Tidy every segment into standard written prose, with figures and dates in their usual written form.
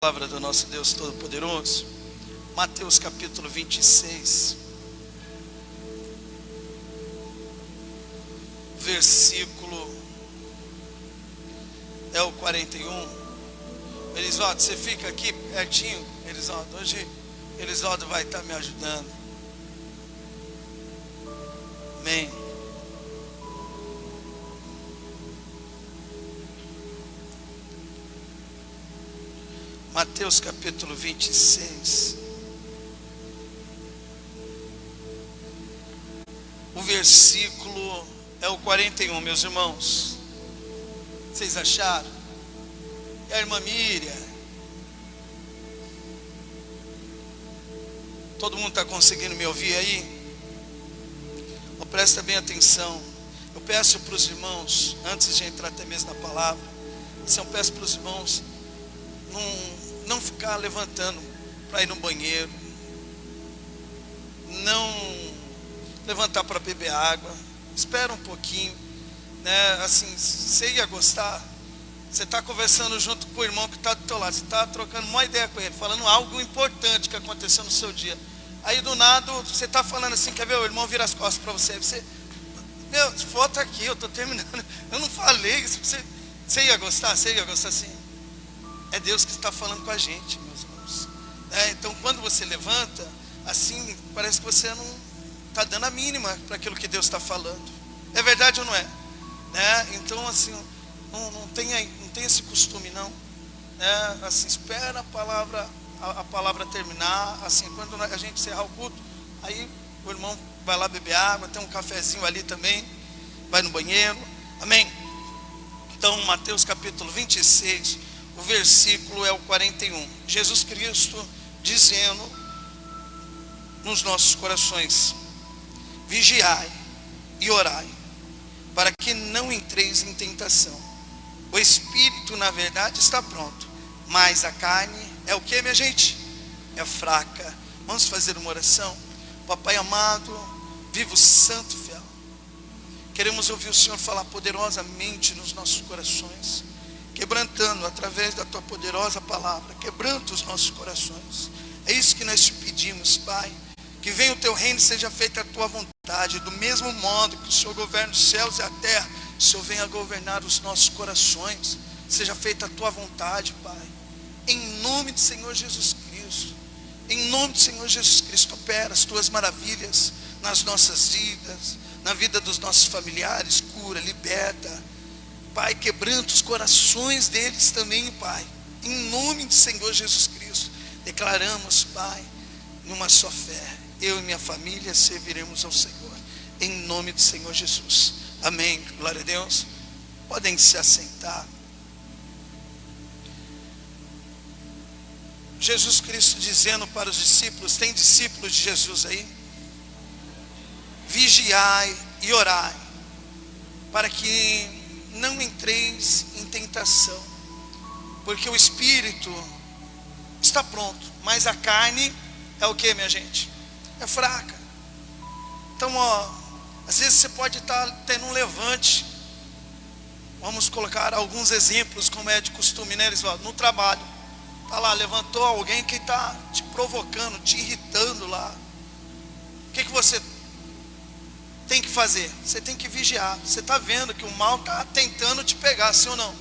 Palavra do nosso Deus Todo-Poderoso, Mateus capítulo 26, versículo é o 41. Elisaldo, você fica aqui pertinho, Elisaldo. Hoje Elisaldo vai estar me ajudando. Amém. Mateus capítulo 26, o versículo é o 41, meus irmãos. Vocês acharam? E a irmã Miriam? Todo mundo está conseguindo me ouvir aí? Presta bem atenção. Eu peço para os irmãos, antes de entrar até mesmo na palavra, eu peço para os irmãos não ficar levantando para ir no banheiro, não levantar para beber água. Espera um pouquinho, né? Assim, você ia gostar. Você está conversando junto com o irmão que está do teu lado, você está trocando uma ideia com ele, falando algo importante que aconteceu no seu dia. Aí do nada você está falando assim, quer ver? O irmão vira as costas para você. Você, meu, volta aqui, eu estou terminando. Eu não falei isso. Você ia gostar? Você ia gostar assim? É Deus que está falando com a gente, meus irmãos. Então quando você levanta, assim, parece que você não está dando a mínima para aquilo que Deus está falando. É verdade ou não é? Então assim, não tem esse costume não. Assim, espera a palavra terminar. Assim, quando a gente encerrar o culto, aí o irmão vai lá beber água, tem um cafezinho ali também, vai no banheiro. Amém? Então Mateus capítulo 26, o versículo é o 41. Jesus Cristo dizendo nos nossos corações: vigiai e orai, para que não entreis em tentação. O espírito, na verdade, está pronto, mas a carne é o que, minha gente? É fraca. Vamos fazer uma oração. Papai amado, vivo, santo, fiel, queremos ouvir o Senhor falar poderosamente nos nossos corações, quebrantando através da tua poderosa palavra, quebrando os nossos corações. É isso que nós te pedimos, Pai. Que venha o teu reino e seja feita a tua vontade. Do mesmo modo que o Senhor governa os céus e a terra, o Senhor venha governar os nossos corações. Seja feita a tua vontade, Pai. Em nome do Senhor Jesus Cristo. Em nome do Senhor Jesus Cristo, opera as tuas maravilhas nas nossas vidas, na vida dos nossos familiares. Cura, liberta, Pai, quebranta os corações deles também, Pai. Em nome do Senhor Jesus Cristo, declaramos, Pai, numa só fé, eu e minha família serviremos ao Senhor, em nome do Senhor Jesus. Amém. Glória a Deus. Podem se assentar. Jesus Cristo dizendo para os discípulos, tem discípulos de Jesus aí? Vigiai e orai, para que não entreis em tentação, porque o espírito está pronto, mas a carne é o que, minha gente? É fraca. Então, às vezes você pode estar tendo um levante. Vamos colocar alguns exemplos, como é de costume, né, Elisvaldo? No trabalho, está lá, levantou alguém que está te provocando, te irritando lá. O que você tem que fazer? Você tem que vigiar. Você está vendo que o mal está tentando te pegar, sim ou não?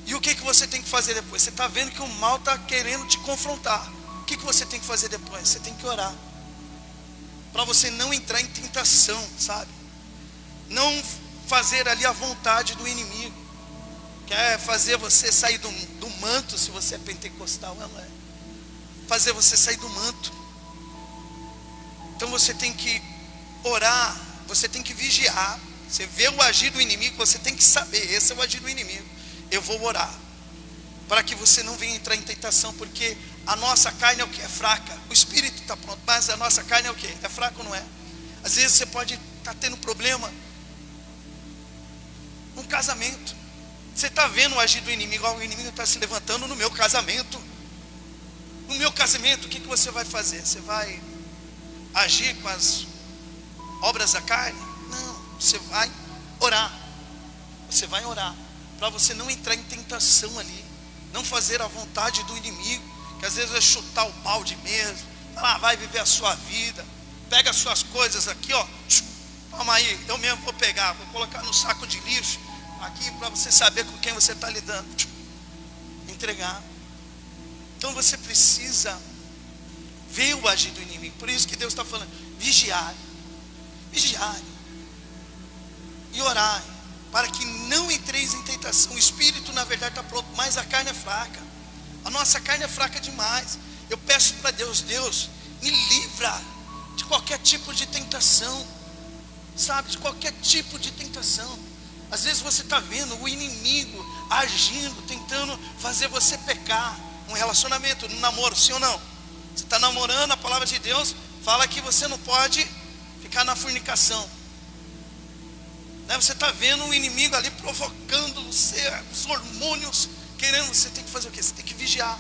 E o que você tem que fazer depois? Você está vendo que o mal está querendo te confrontar. O que você tem que fazer depois? Você tem que orar, para você não entrar em tentação, sabe? Não fazer ali a vontade do inimigo. Quer fazer você sair do manto, se você é pentecostal, não é? Fazer você sair do manto. Então você tem que orar, você tem que vigiar. Você vê o agir do inimigo, você tem que saber, esse é o agir do inimigo. Eu vou orar, para que você não venha entrar em tentação, porque a nossa carne é o que? É fraca. O espírito está pronto, mas a nossa carne é o que? É fraca ou não é? Às vezes você pode estar tendo problema num casamento. Você está vendo o agir do inimigo, o inimigo está se levantando no meu casamento. No meu casamento, o que você vai fazer? Você vai agir com as obras da carne? Não, você vai orar. Você vai orar, para você não entrar em tentação ali. não fazer a vontade do inimigo, que às vezes é chutar o balde mesmo. Vai viver a sua vida, pega as suas coisas aqui, ó, toma aí, eu mesmo vou pegar, vou colocar no saco de lixo, aqui para você saber com quem você está lidando, entregar. Então você precisa ver o agir do inimigo. Por isso que Deus está falando, vigiar e orar, para que não entreis em tentação. O espírito na verdade está pronto, mas a carne é fraca. A nossa carne é fraca demais. Eu peço para Deus, Deus, me livra de qualquer tipo de tentação, sabe, de qualquer tipo de tentação. Às vezes você está vendo o inimigo agindo, tentando fazer você pecar. Um relacionamento, um namoro, sim ou não? Você está namorando, a palavra de Deus fala que você não pode ficar na fornicação, né? Você está vendo o inimigo ali provocando você, os hormônios, querendo, você tem que fazer o quê? Você tem que vigiar.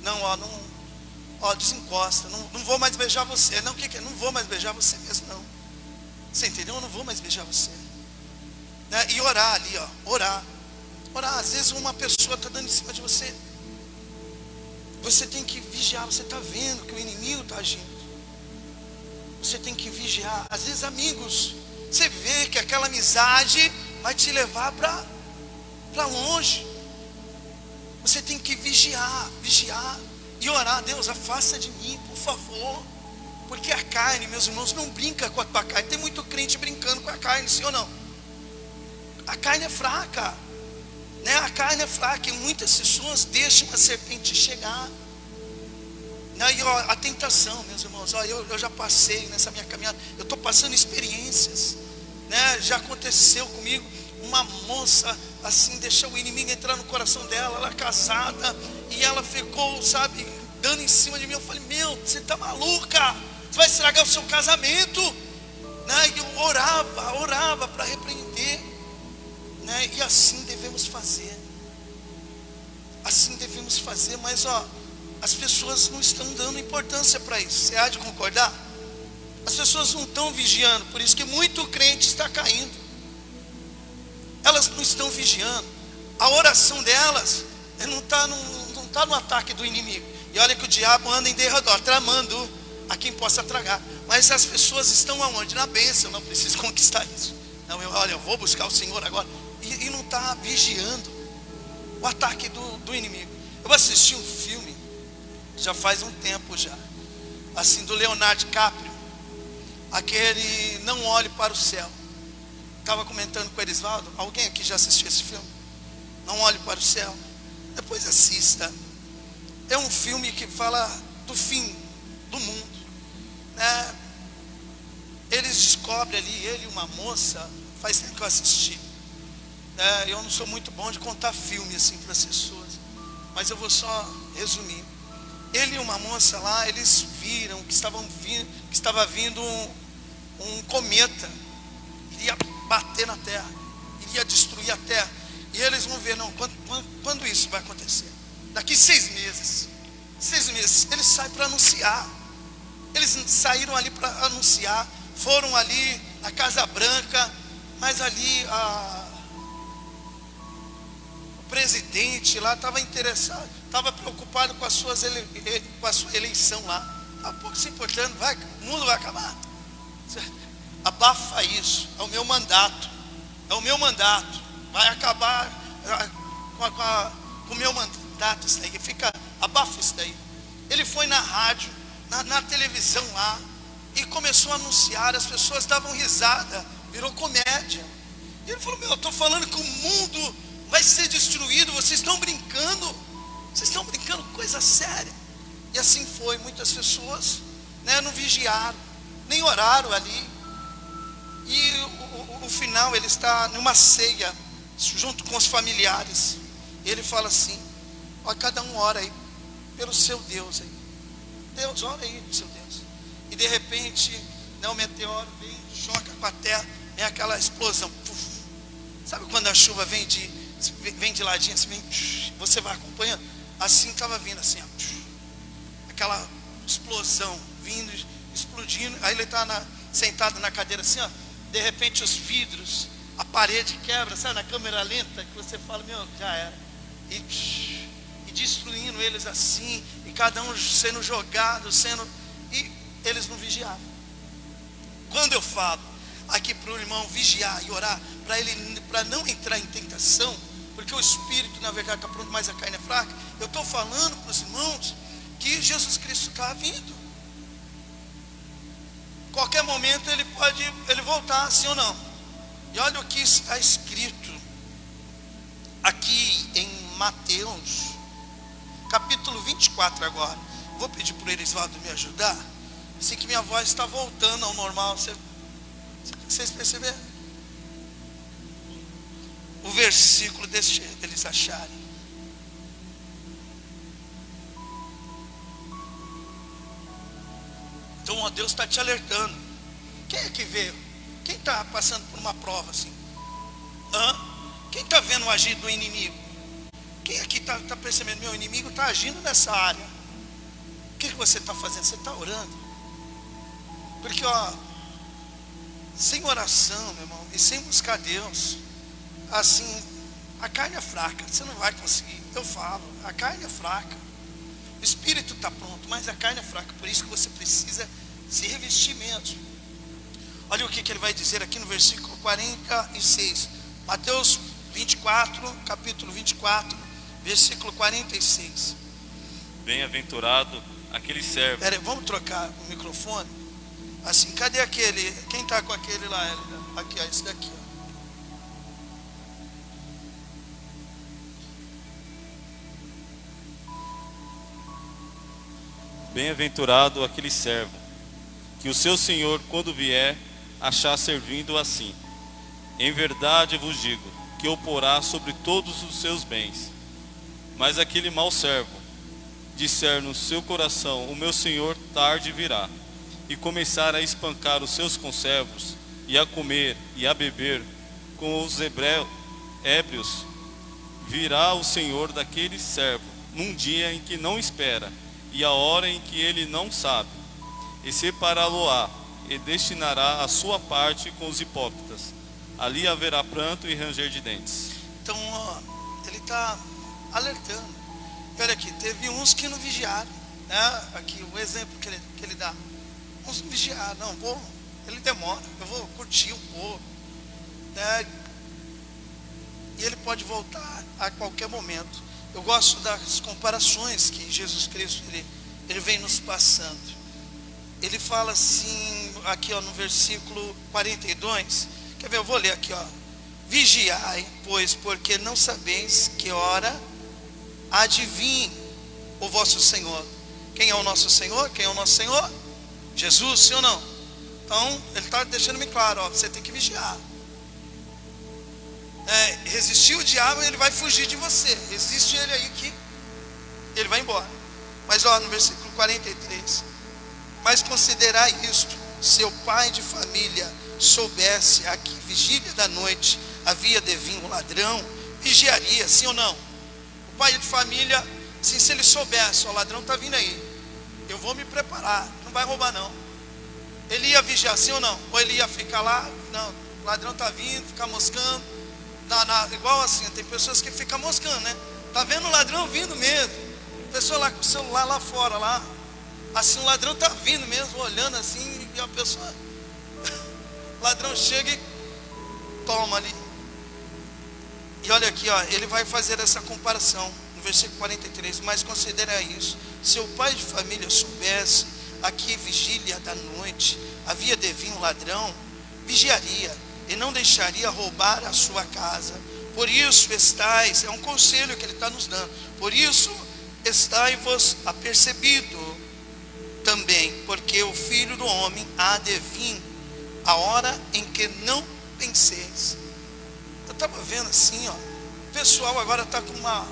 Não, desencosta, não vou mais beijar você. Não, o que é? Não vou mais beijar você mesmo, não. Você entendeu? Eu não vou mais beijar você, né? E orar ali, orar. Às vezes uma pessoa está dando em cima de você. Você tem que vigiar. Você está vendo que o inimigo está agindo. Você tem que vigiar. Às vezes amigos, você vê que aquela amizade vai te levar para longe. Você tem que vigiar e orar. Deus, afasta de mim, por favor. Porque a carne, meus irmãos, não brinca com a tua carne. Tem muito crente brincando com a carne, sim ou não? A carne é fraca, né? A carne é fraca, e muitas pessoas deixam a serpente chegar, né? E a tentação, meus irmãos, eu já passei nessa minha caminhada. Eu estou passando experiências, né? Já aconteceu comigo. Uma moça assim, deixou o inimigo entrar no coração dela. Ela é casada, e ela ficou, sabe, dando em cima de mim. Eu falei, você está maluca? Você vai estragar o seu casamento, né? E eu orava para repreender, né? E assim devemos fazer. Mas as pessoas não estão dando importância para isso. Você há de concordar? As pessoas não estão vigiando. Por isso que muito crente está caindo. Elas não estão vigiando. A oração delas não está no ataque do inimigo. E olha que o diabo anda em derredor, tramando a quem possa tragar. Mas as pessoas estão aonde? Na bênção. Eu não preciso conquistar isso. Não, eu vou buscar o Senhor agora. E não está vigiando o ataque do inimigo. Eu assisti um filme, já faz um tempo já, assim, do Leonardo DiCaprio, aquele Não Olhe para o Céu. Estava comentando com o Erisvaldo. Alguém aqui já assistiu esse filme? Não Olhe para o Céu. Depois assista. É um filme que fala do fim do mundo, né? Eles descobrem ali, ele e uma moça. Faz tempo que eu assisti, né? Eu não sou muito bom de contar filme assim para as pessoas, mas eu vou só resumir. Ele e uma moça lá, eles viram que estava vindo um cometa, iria bater na terra, iria destruir a terra. E eles vão ver, não, quando isso vai acontecer? Daqui 6 meses. 6 meses. Eles saem para anunciar. Eles saíram ali para anunciar. Foram ali na Casa Branca. Mas ali o presidente lá estava interessado, estava preocupado com a sua eleição lá. Estava pouco se importando. O mundo vai acabar. Abafa isso. É o meu mandato. Vai acabar com o meu mandato, isso daí. Abafa isso daí. Ele foi na rádio, na televisão lá, e começou a anunciar. As pessoas davam risada, virou comédia. E ele falou, eu estou falando que o mundo vai ser destruído. Vocês estão brincando coisa séria. E assim foi. Muitas pessoas, né, não vigiaram, nem oraram ali. E o final, ele está numa ceia junto com os familiares. Ele fala assim, cada um ora aí pelo seu Deus aí. Deus, ora aí pelo seu Deus. E de repente, né, o meteoro vem, choca com a terra, vem aquela explosão. Puf. Sabe quando a chuva vem de ladinho, assim, você vai acompanhando? Assim estava vindo, assim, aquela explosão vindo, explodindo. Aí ele está sentado na cadeira assim, de repente os vidros, a parede quebra, sabe, na câmera lenta, que você fala, já era. E destruindo eles assim, e cada um sendo jogado, e eles não vigiaram. Quando eu falo aqui para o irmão vigiar e orar, para não entrar em tentação, porque o espírito na verdade está pronto, mas a carne é fraca, eu estou falando para os irmãos que Jesus Cristo está vindo. Qualquer momento ele pode voltar, sim ou não. E olha o que está escrito aqui em Mateus, capítulo 24 agora. Vou pedir para o Erisvaldo me ajudar, assim que minha voz está voltando ao normal. Vocês perceberam? O versículo, deixa eles acharem. Então, ó, Deus está te alertando. Quem é que veio? Quem está passando por uma prova assim? Quem está vendo o agir do inimigo? Quem aqui está percebendo? Meu inimigo está agindo nessa área. O que você está fazendo? Você está orando? Porque, ó, sem oração, meu irmão, e sem buscar Deus, assim, a carne é fraca. Você não vai conseguir. Eu falo, a carne é fraca. O espírito está pronto, mas a carne é fraca. Por isso que você precisa se revestir mesmo. Olha o que ele vai dizer aqui no versículo 46. Mateus 24, capítulo 24, versículo 46. Bem-aventurado aquele servo. Pera aí, vamos trocar o microfone? Assim, cadê aquele? Quem está com aquele lá? Aqui, ó, esse daqui, ó. Bem-aventurado aquele servo, que o seu senhor, quando vier, achar servindo assim. Em verdade vos digo, que o porá sobre todos os seus bens. Mas aquele mau servo, disser no seu coração, o meu senhor tarde virá, e começar a espancar os seus conservos, e a comer e a beber com os ébrios, virá o senhor daquele servo, num dia em que não espera, e a hora em que ele não sabe, e separá-lo-á, e destinará a sua parte com os hipócritas. Ali haverá pranto e ranger de dentes. Então, ó, ele está alertando. E olha aqui, teve uns que não vigiaram, né? Aqui o exemplo que ele dá. Uns não vigiaram, não, ele demora, eu vou curtir um pouco, né? E ele pode voltar a qualquer momento. Eu gosto das comparações que Jesus Cristo ele vem nos passando. Ele fala assim, aqui ó, no versículo 42, quer ver, eu vou ler aqui, ó. Vigiai, pois, porque não sabeis que hora há de vir o vosso Senhor. Quem é o nosso Senhor? Quem é o nosso Senhor? Jesus, sim ou não? Então, ele está deixando bem claro, ó, você tem que vigiar. Resistir o diabo, ele vai fugir de você. Resiste ele aí que ele vai embora. Mas ó, no versículo 43, mas considerai isto: seu pai de família soubesse a que vigília da noite havia de vir um ladrão, vigiaria, sim ou não? O pai de família, assim, se ele soubesse, ó, o ladrão está vindo aí, eu vou me preparar, não vai roubar não. Ele ia vigiar, sim ou não? Ou ele ia ficar lá, não, o ladrão está vindo, ficar moscando. Igual assim, tem pessoas que ficam moscando, né? Tá vendo o ladrão vindo mesmo. Pessoa lá com o celular lá fora, lá. Assim, o ladrão tá vindo mesmo, olhando assim, e a pessoa. O ladrão chega e toma ali. E olha aqui, ó, ele vai fazer essa comparação no versículo 43. Mas considera isso: se o pai de família soubesse a que vigília da noite havia de vir um ladrão, vigiaria e não deixaria roubar a sua casa. Por isso estáis, é um conselho que ele está nos dando, por isso estai-vos apercebido também, porque o Filho do Homem há de vir a hora em que não penseis. Eu estava vendo assim, ó, o pessoal agora está com uma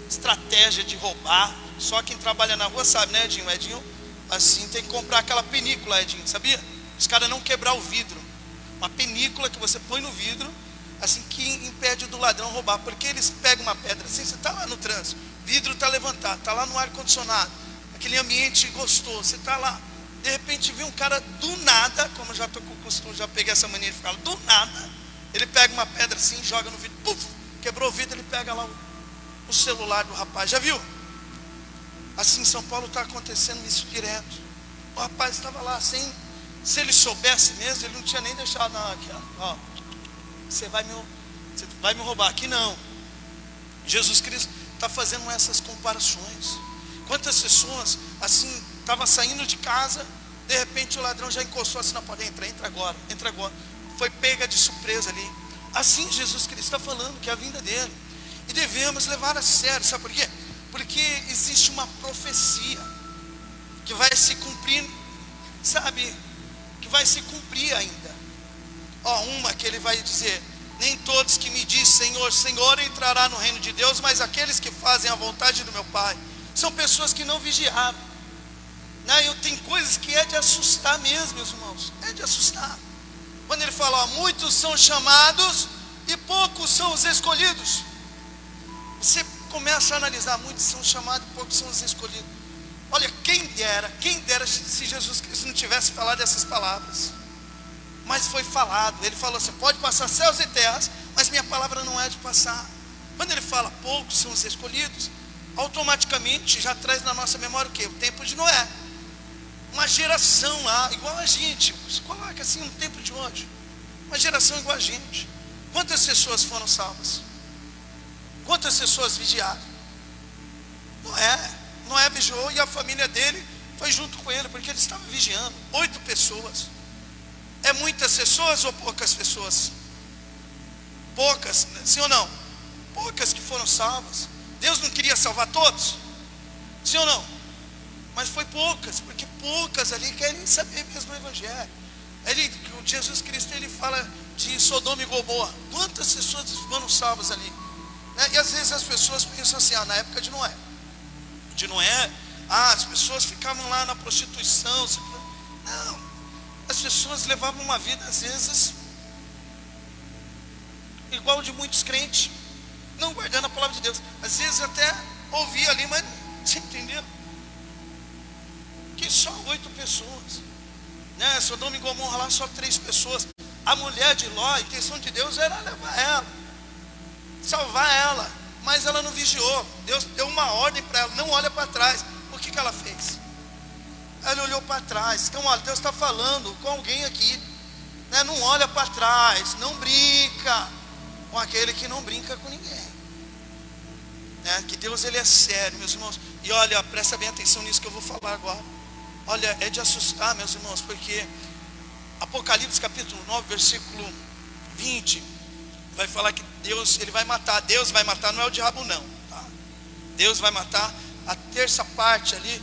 estratégia de roubar. Só quem trabalha na rua sabe, né, Edinho? Edinho, assim, tem que comprar aquela película, Edinho, sabia? Os caras não quebrar o vidro. Uma película que você põe no vidro, assim, que impede do ladrão roubar. Porque eles pegam uma pedra assim, você está lá no trânsito, vidro está levantado, está lá no ar-condicionado, aquele ambiente gostoso, você está lá, de repente vem um cara do nada, como eu já estou com o costume, já peguei essa mania de ficar do nada, ele pega uma pedra assim, joga no vidro, puf, quebrou o vidro, ele pega lá o celular do rapaz. Já viu? Assim, em São Paulo está acontecendo isso direto. O rapaz estava lá sem... Se ele soubesse mesmo, ele não tinha nem deixado. Não, aqui, ó, você vai me roubar. Aqui não. Jesus Cristo está fazendo essas comparações. Quantas pessoas, assim, estavam saindo de casa, de repente o ladrão já encostou assim na porta. Entra agora. Foi pega de surpresa ali. Assim Jesus Cristo está falando que é a vinda dele. E devemos levar a sério. Sabe por quê? Porque existe uma profecia que vai se cumprir, sabe? Que vai se cumprir ainda. Uma que ele vai dizer: nem todos que me dizem Senhor, Senhor entrará no reino de Deus, mas aqueles que fazem a vontade do meu Pai. São pessoas que não vigiaram, né? Tem coisas que é de assustar mesmo, meus irmãos. É de assustar. Quando ele fala, muitos são chamados e poucos são os escolhidos. Você começa a analisar, muitos são chamados e poucos são os escolhidos. Olha, quem dera se Jesus Cristo não tivesse falado essas palavras. Mas foi falado. Ele falou assim: pode passar céus e terras, mas minha palavra não é de passar. Quando ele fala poucos são os escolhidos, automaticamente já traz na nossa memória o quê? O tempo de Noé. Uma geração lá, igual a gente. Se coloca assim no tempo de hoje. Uma geração igual a gente. Quantas pessoas foram salvas? Quantas pessoas vigiaram? Noé vigiou e a família dele foi junto com ele, porque ele estava vigiando. 8 pessoas. É muitas pessoas ou poucas pessoas? Poucas, sim ou não? Poucas que foram salvas. Deus não queria salvar todos? Sim ou não? Mas foi poucas, porque poucas ali querem saber mesmo o Evangelho. Jesus Cristo, ele fala de Sodoma e Gomorra. Quantas pessoas foram salvas ali? E às vezes as pessoas pensam assim, na época de Noé. As pessoas ficavam lá na prostituição. Não, as pessoas levavam uma vida, às vezes, igual de muitos crentes, não guardando a palavra de Deus. Às vezes até ouvia ali, mas você entendeu? Que só 8 pessoas, né? Sodoma e Gomorra lá, só 3 pessoas. A mulher de Ló, a intenção de Deus era levar ela, salvar ela, mas ela não vigiou. Deus deu uma ordem para ela: não olha para trás. O que ela fez? Ela olhou para trás. Então, olha, Deus está falando com alguém aqui, né? Não olha para trás, não brinca com aquele que não brinca com ninguém, né? Que Deus, ele é sério, meus irmãos. E olha, presta bem atenção nisso que eu vou falar agora. Olha, é de assustar, meus irmãos, porque Apocalipse capítulo 9, versículo 20, vai falar que Deus, ele vai matar. Deus vai matar, não é o diabo não, tá? Deus vai matar a terça parte ali,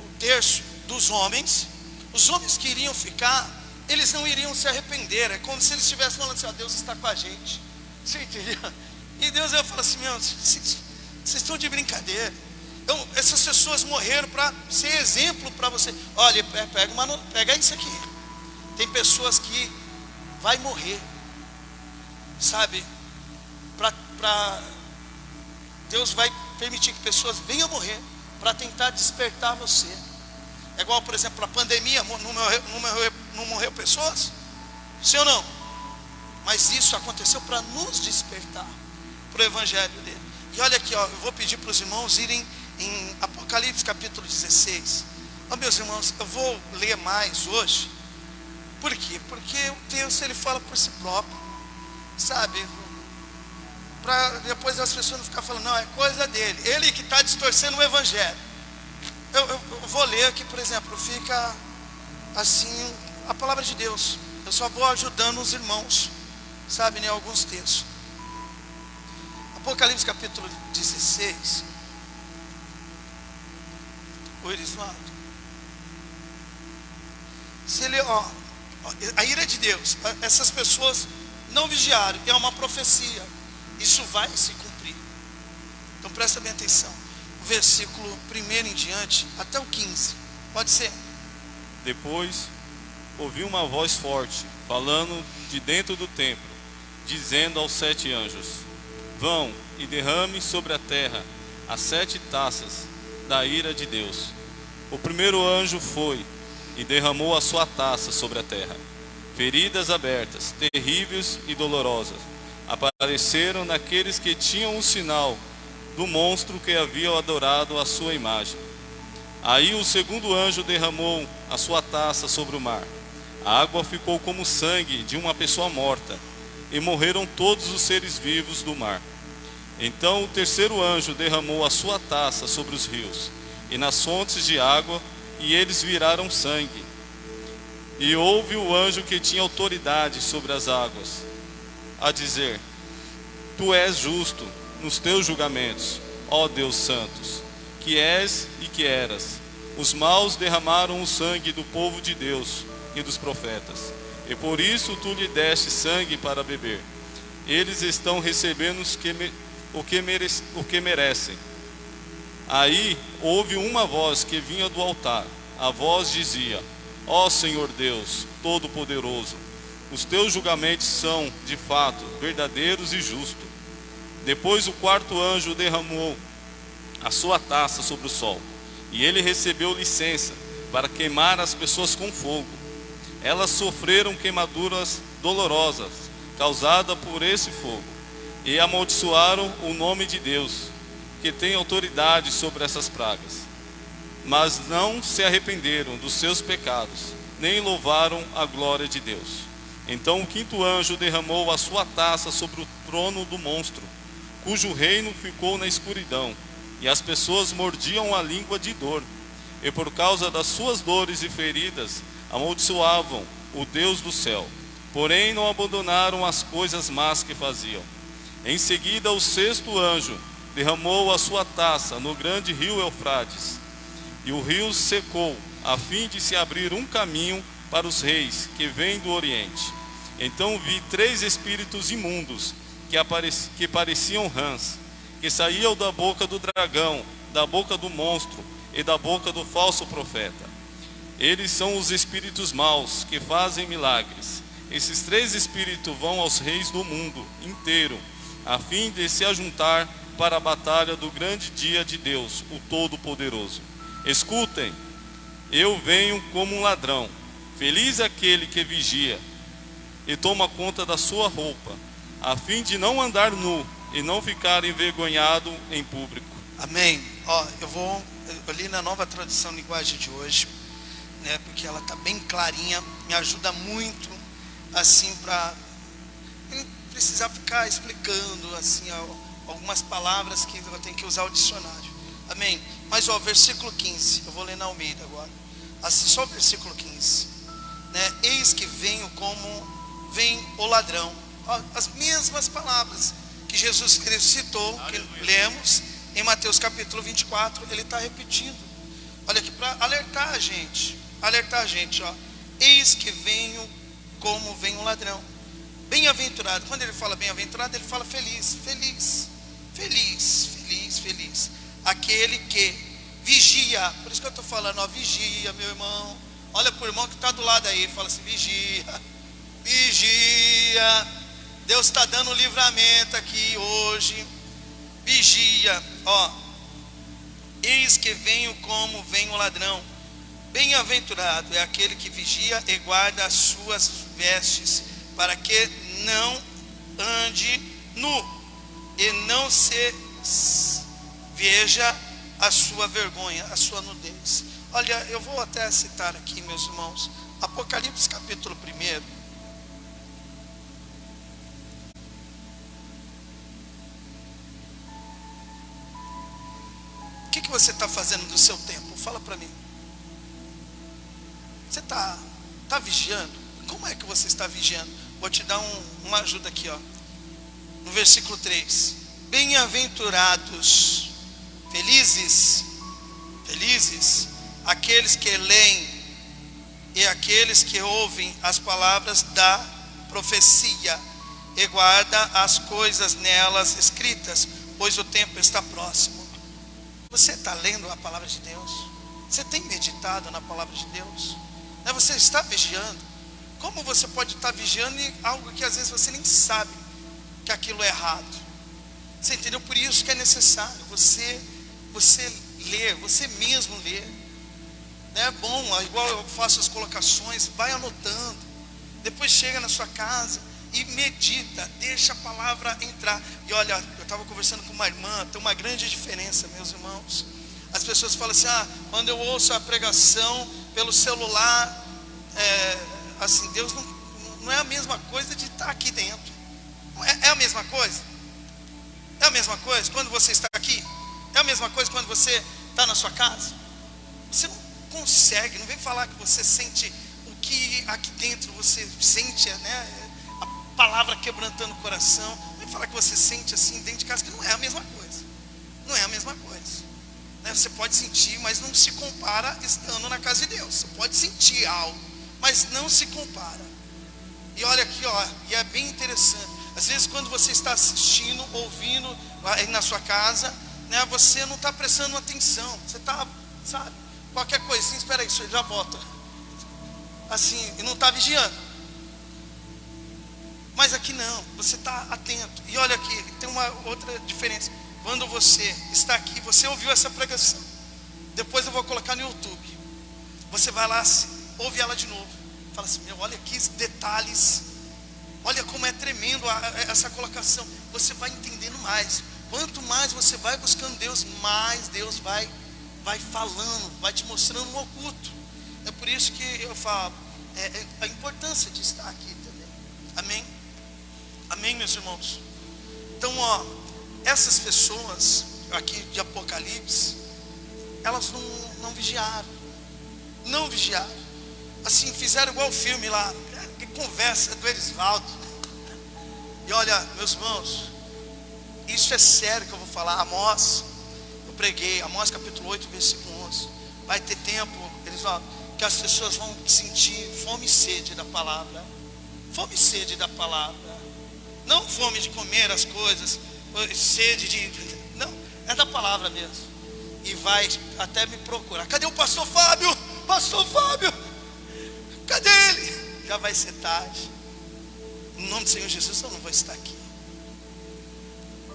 o terço dos homens. Os homens que iriam ficar, eles não iriam se arrepender. É como se eles estivessem falando assim: Deus está com a gente. Você entendeu? E Deus ia falar assim: vocês estão de brincadeira. Então, essas pessoas morreram para ser exemplo para você. Olha, pega isso aqui. Tem pessoas que vai morrer, sabe? Deus vai permitir que pessoas venham morrer para tentar despertar você. É igual, por exemplo, a pandemia, não morreu pessoas? Sim ou não? Mas isso aconteceu para nos despertar para o Evangelho dele. E olha aqui, eu vou pedir para os irmãos irem em Apocalipse capítulo 16. Meus irmãos, eu vou ler mais hoje. Por quê? Porque o texto, ele fala por si próprio, sabe? Para depois as pessoas não ficarem falando, não, é coisa dele, ele que está distorcendo o Evangelho. Eu vou ler aqui, por exemplo, fica assim, a palavra de Deus. Eu só vou ajudando os irmãos, sabe, em alguns textos. Apocalipse capítulo 16. O Erisvaldo. Se ele, a ira de Deus, essas pessoas não vigiaram, é uma profecia. Isso vai se cumprir. Então presta bem atenção. O versículo 1 em diante, até o 15. Pode ser. Depois ouvi uma voz forte, falando de dentro do templo, dizendo aos 7 anjos: vão e derrame sobre a terra as 7 taças da ira de Deus. O primeiro anjo foi e derramou a sua taça sobre a terra. Feridas abertas, terríveis e dolorosas, apareceram naqueles que tinham um sinal do monstro que havia adorado a sua imagem. Aí o segundo anjo derramou a sua taça sobre o mar. A água ficou como sangue de uma pessoa morta, e morreram todos os seres vivos do mar. Então o terceiro anjo derramou a sua taça sobre os rios e nas fontes de água, e eles viraram sangue. E houve o anjo que tinha autoridade sobre as águas, a dizer: Tu és justo nos teus julgamentos, ó Deus Santos, que és e que eras. Os maus derramaram o sangue do povo de Deus e dos profetas, e por isso tu lhe deste sangue para beber. Eles estão recebendo o que merecem. Aí houve uma voz que vinha do altar. A voz dizia: Ó Senhor Deus Todo-Poderoso, os teus julgamentos são, de fato, verdadeiros e justos. Depois o quarto anjo derramou a sua taça sobre o sol, e ele recebeu licença para queimar as pessoas com fogo. Elas sofreram queimaduras dolorosas causadas por esse fogo, e amaldiçoaram o nome de Deus, que tem autoridade sobre essas pragas. Mas não se arrependeram dos seus pecados, nem louvaram a glória de Deus. Então o quinto anjo derramou a sua taça sobre o trono do monstro, cujo reino ficou na escuridão, e as pessoas mordiam a língua de dor, e por causa das suas dores e feridas amaldiçoavam o Deus do céu, porém não abandonaram as coisas más que faziam. Em seguida o sexto anjo derramou a sua taça no grande rio Eufrates, e o rio secou, a fim de se abrir um caminho para os reis que vêm do Oriente. Então vi 3 espíritos imundos que pareciam rãs, que saíam da boca do dragão, da boca do monstro e da boca do falso profeta. Eles são os espíritos maus que fazem milagres. Esses 3 espíritos vão aos reis do mundo inteiro, a fim de se ajuntar para a batalha do grande dia de Deus, o Todo-Poderoso. Escutem, eu venho como um ladrão. Feliz aquele que vigia e toma conta da sua roupa, a fim de não andar nu e não ficar envergonhado em público. Amém. Eu li na Nova Tradução Linguagem de hoje, né, porque ela está bem clarinha, me ajuda muito, assim, para não precisar ficar explicando, assim, algumas palavras que eu tenho que usar o dicionário. Amém. Mas, versículo 15, eu vou ler na Almeida agora. Assim, só o versículo 15. Né? Eis que venho como vem o ladrão. As mesmas palavras que Jesus Cristo citou, que lemos em Mateus capítulo 24, ele está repetindo. Olha aqui, para alertar a gente, eis que venho como vem o ladrão. Bem-aventurado, quando ele fala bem-aventurado, ele fala feliz, feliz, feliz, feliz, feliz. Aquele que vigia, por isso que eu estou falando, vigia, meu irmão. Olha para o irmão que está do lado aí, fala assim: vigia, vigia. Deus está dando um livramento aqui hoje. Vigia, eis que venho como vem o ladrão. Bem-aventurado é aquele que vigia e guarda as suas vestes, para que não ande nu e não se veja a sua vergonha, a sua nudez. Olha, eu vou até citar aqui, meus irmãos, Apocalipse capítulo 1. O que você está fazendo do seu tempo? Fala para mim. Você está vigiando? Como é que você está vigiando? Vou te dar uma ajuda aqui, no versículo 3. Bem-aventurados, felizes, aqueles que leem e aqueles que ouvem as palavras da profecia e guarda as coisas nelas escritas, pois o tempo está próximo. Você está lendo a palavra de Deus? Você tem meditado na palavra de Deus? Você está vigiando? Como você pode estar vigiando em algo que às vezes você nem sabe que aquilo é errado? Você entendeu? Por isso que é necessário você ler, você mesmo ler. É bom, igual eu faço as colocações, vai anotando. Depois chega na sua casa e medita, deixa a palavra entrar. E olha, estava conversando com uma irmã, tem uma grande diferença, meus irmãos. As pessoas falam assim, quando eu ouço a pregação pelo celular, assim, Deus não é a mesma coisa de estar aqui dentro. É a mesma coisa? É a mesma coisa quando você está aqui? É a mesma coisa quando você está na sua casa? Você não consegue, não vem falar que você sente o que aqui dentro você sente, né? A palavra quebrantando o coração. Não vem falar que você sente assim dentro de casa, que não é a mesma coisa. Não é a mesma coisa, né? Você pode sentir, mas não se compara estando na casa de Deus. Você pode sentir algo, mas não se compara. E olha aqui, e é bem interessante. Às vezes quando você está assistindo, ouvindo aí na sua casa, né, você não está prestando atenção. Você está, sabe, qualquer coisinha, espera aí, já volta. Assim, e não está vigiando. Mas aqui não, você está atento. E olha aqui, tem uma outra diferença. Quando você está aqui, você ouviu essa pregação. Depois eu vou colocar no YouTube. Você vai lá, ouve ela de novo. Fala assim, olha que detalhes. Olha como é tremendo essa colocação. Você vai entendendo mais. Quanto mais você vai buscando Deus, mais Deus vai falando, vai te mostrando um oculto. É por isso que eu falo, a importância de estar aqui também. Amém? Amém, meus irmãos? Então, essas pessoas aqui de Apocalipse, elas não vigiaram. Não vigiaram. Assim, fizeram igual o filme lá. Que conversa do Erisvaldo. E olha, meus irmãos, isso é sério que eu vou falar. Amós, eu preguei, Amós capítulo 8, versículo 11. Vai ter tempo, que as pessoas vão sentir fome e sede da palavra. Fome e sede da palavra. Não fome de comer as coisas, sede de... Não, é da palavra mesmo. E vai até me procurar. Cadê o pastor Fábio? Pastor Fábio, cadê ele? Já vai ser tarde. No nome do Senhor Jesus eu não vou estar aqui.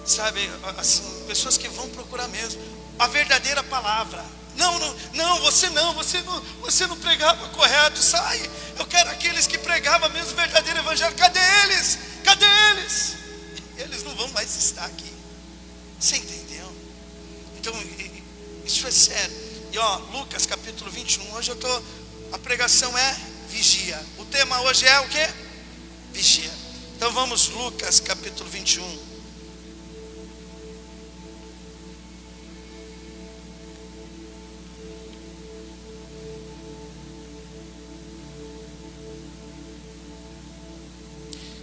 Sabe, assim, pessoas que vão procurar mesmo a verdadeira palavra. Não, você não pregava correto, sai. Eu quero aqueles que pregavam mesmo o verdadeiro evangelho. Cadê eles? Cadê eles? Eles não vão mais estar aqui. Você entendeu? Então, isso é sério. E Lucas capítulo 21, hoje a pregação é vigia. O tema hoje é o quê? Vigia. Então vamos, Lucas capítulo 21.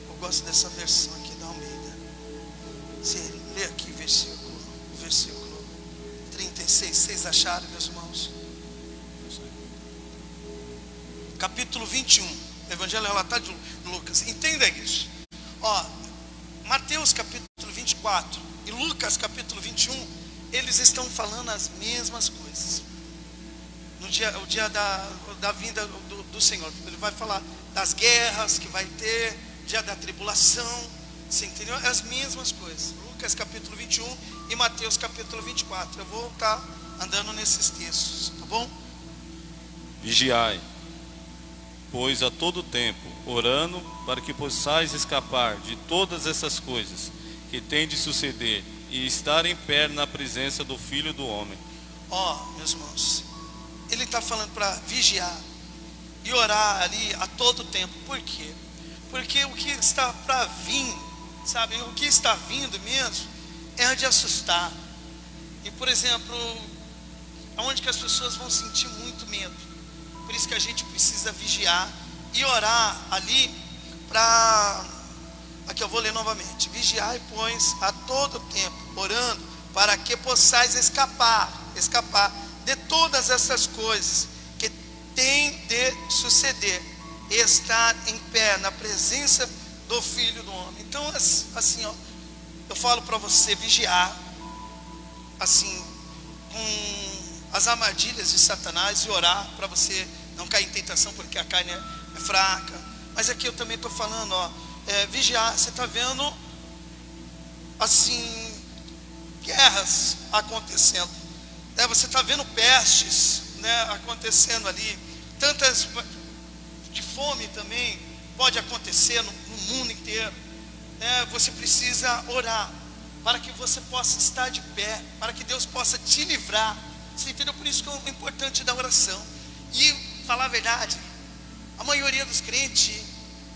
Eu gosto dessa versão aqui da Almeida. Você lê aqui o versículo 36. Vocês acharam, meus irmãos? Capítulo 21. Evangelho relatado de Lucas. Entenda isso. Mateus capítulo 24 e Lucas capítulo 21, eles estão falando as mesmas coisas. O dia da vinda do Senhor. Ele vai falar das guerras que vai ter, dia da tribulação. Você entendeu? As mesmas coisas. Lucas capítulo 21 e Mateus capítulo 24. Eu vou estar andando nesses textos, tá bom? Vigiai, pois a todo tempo, orando, para que possais escapar de todas essas coisas que têm de suceder e estar em pé na presença do Filho do Homem. Meus irmãos, ele está falando para vigiar e orar ali a todo tempo. Por quê? Porque o que está para vir, sabe, o que está vindo mesmo é de assustar. E, por exemplo, aonde que as pessoas vão sentir muito medo. Por isso que a gente precisa vigiar e orar ali para... Aqui eu vou ler novamente. Vigiai, pois, a todo tempo, orando, para que possais escapar de todas essas coisas que têm de suceder e estar em pé na presença do Filho do Homem. Então, assim, eu falo para você vigiar, assim, com as armadilhas de Satanás e orar para você não cair em tentação, porque a carne é fraca. Mas aqui eu também estou falando, vigiar. Você está vendo, assim, guerras acontecendo, né? Você está vendo pestes, né, acontecendo ali. Tantas de fome também pode acontecer no mundo inteiro, né? Você precisa orar para que você possa estar de pé, para que Deus possa te livrar. Você entendeu? Por isso que é importante da oração. E falar a verdade, a maioria dos crentes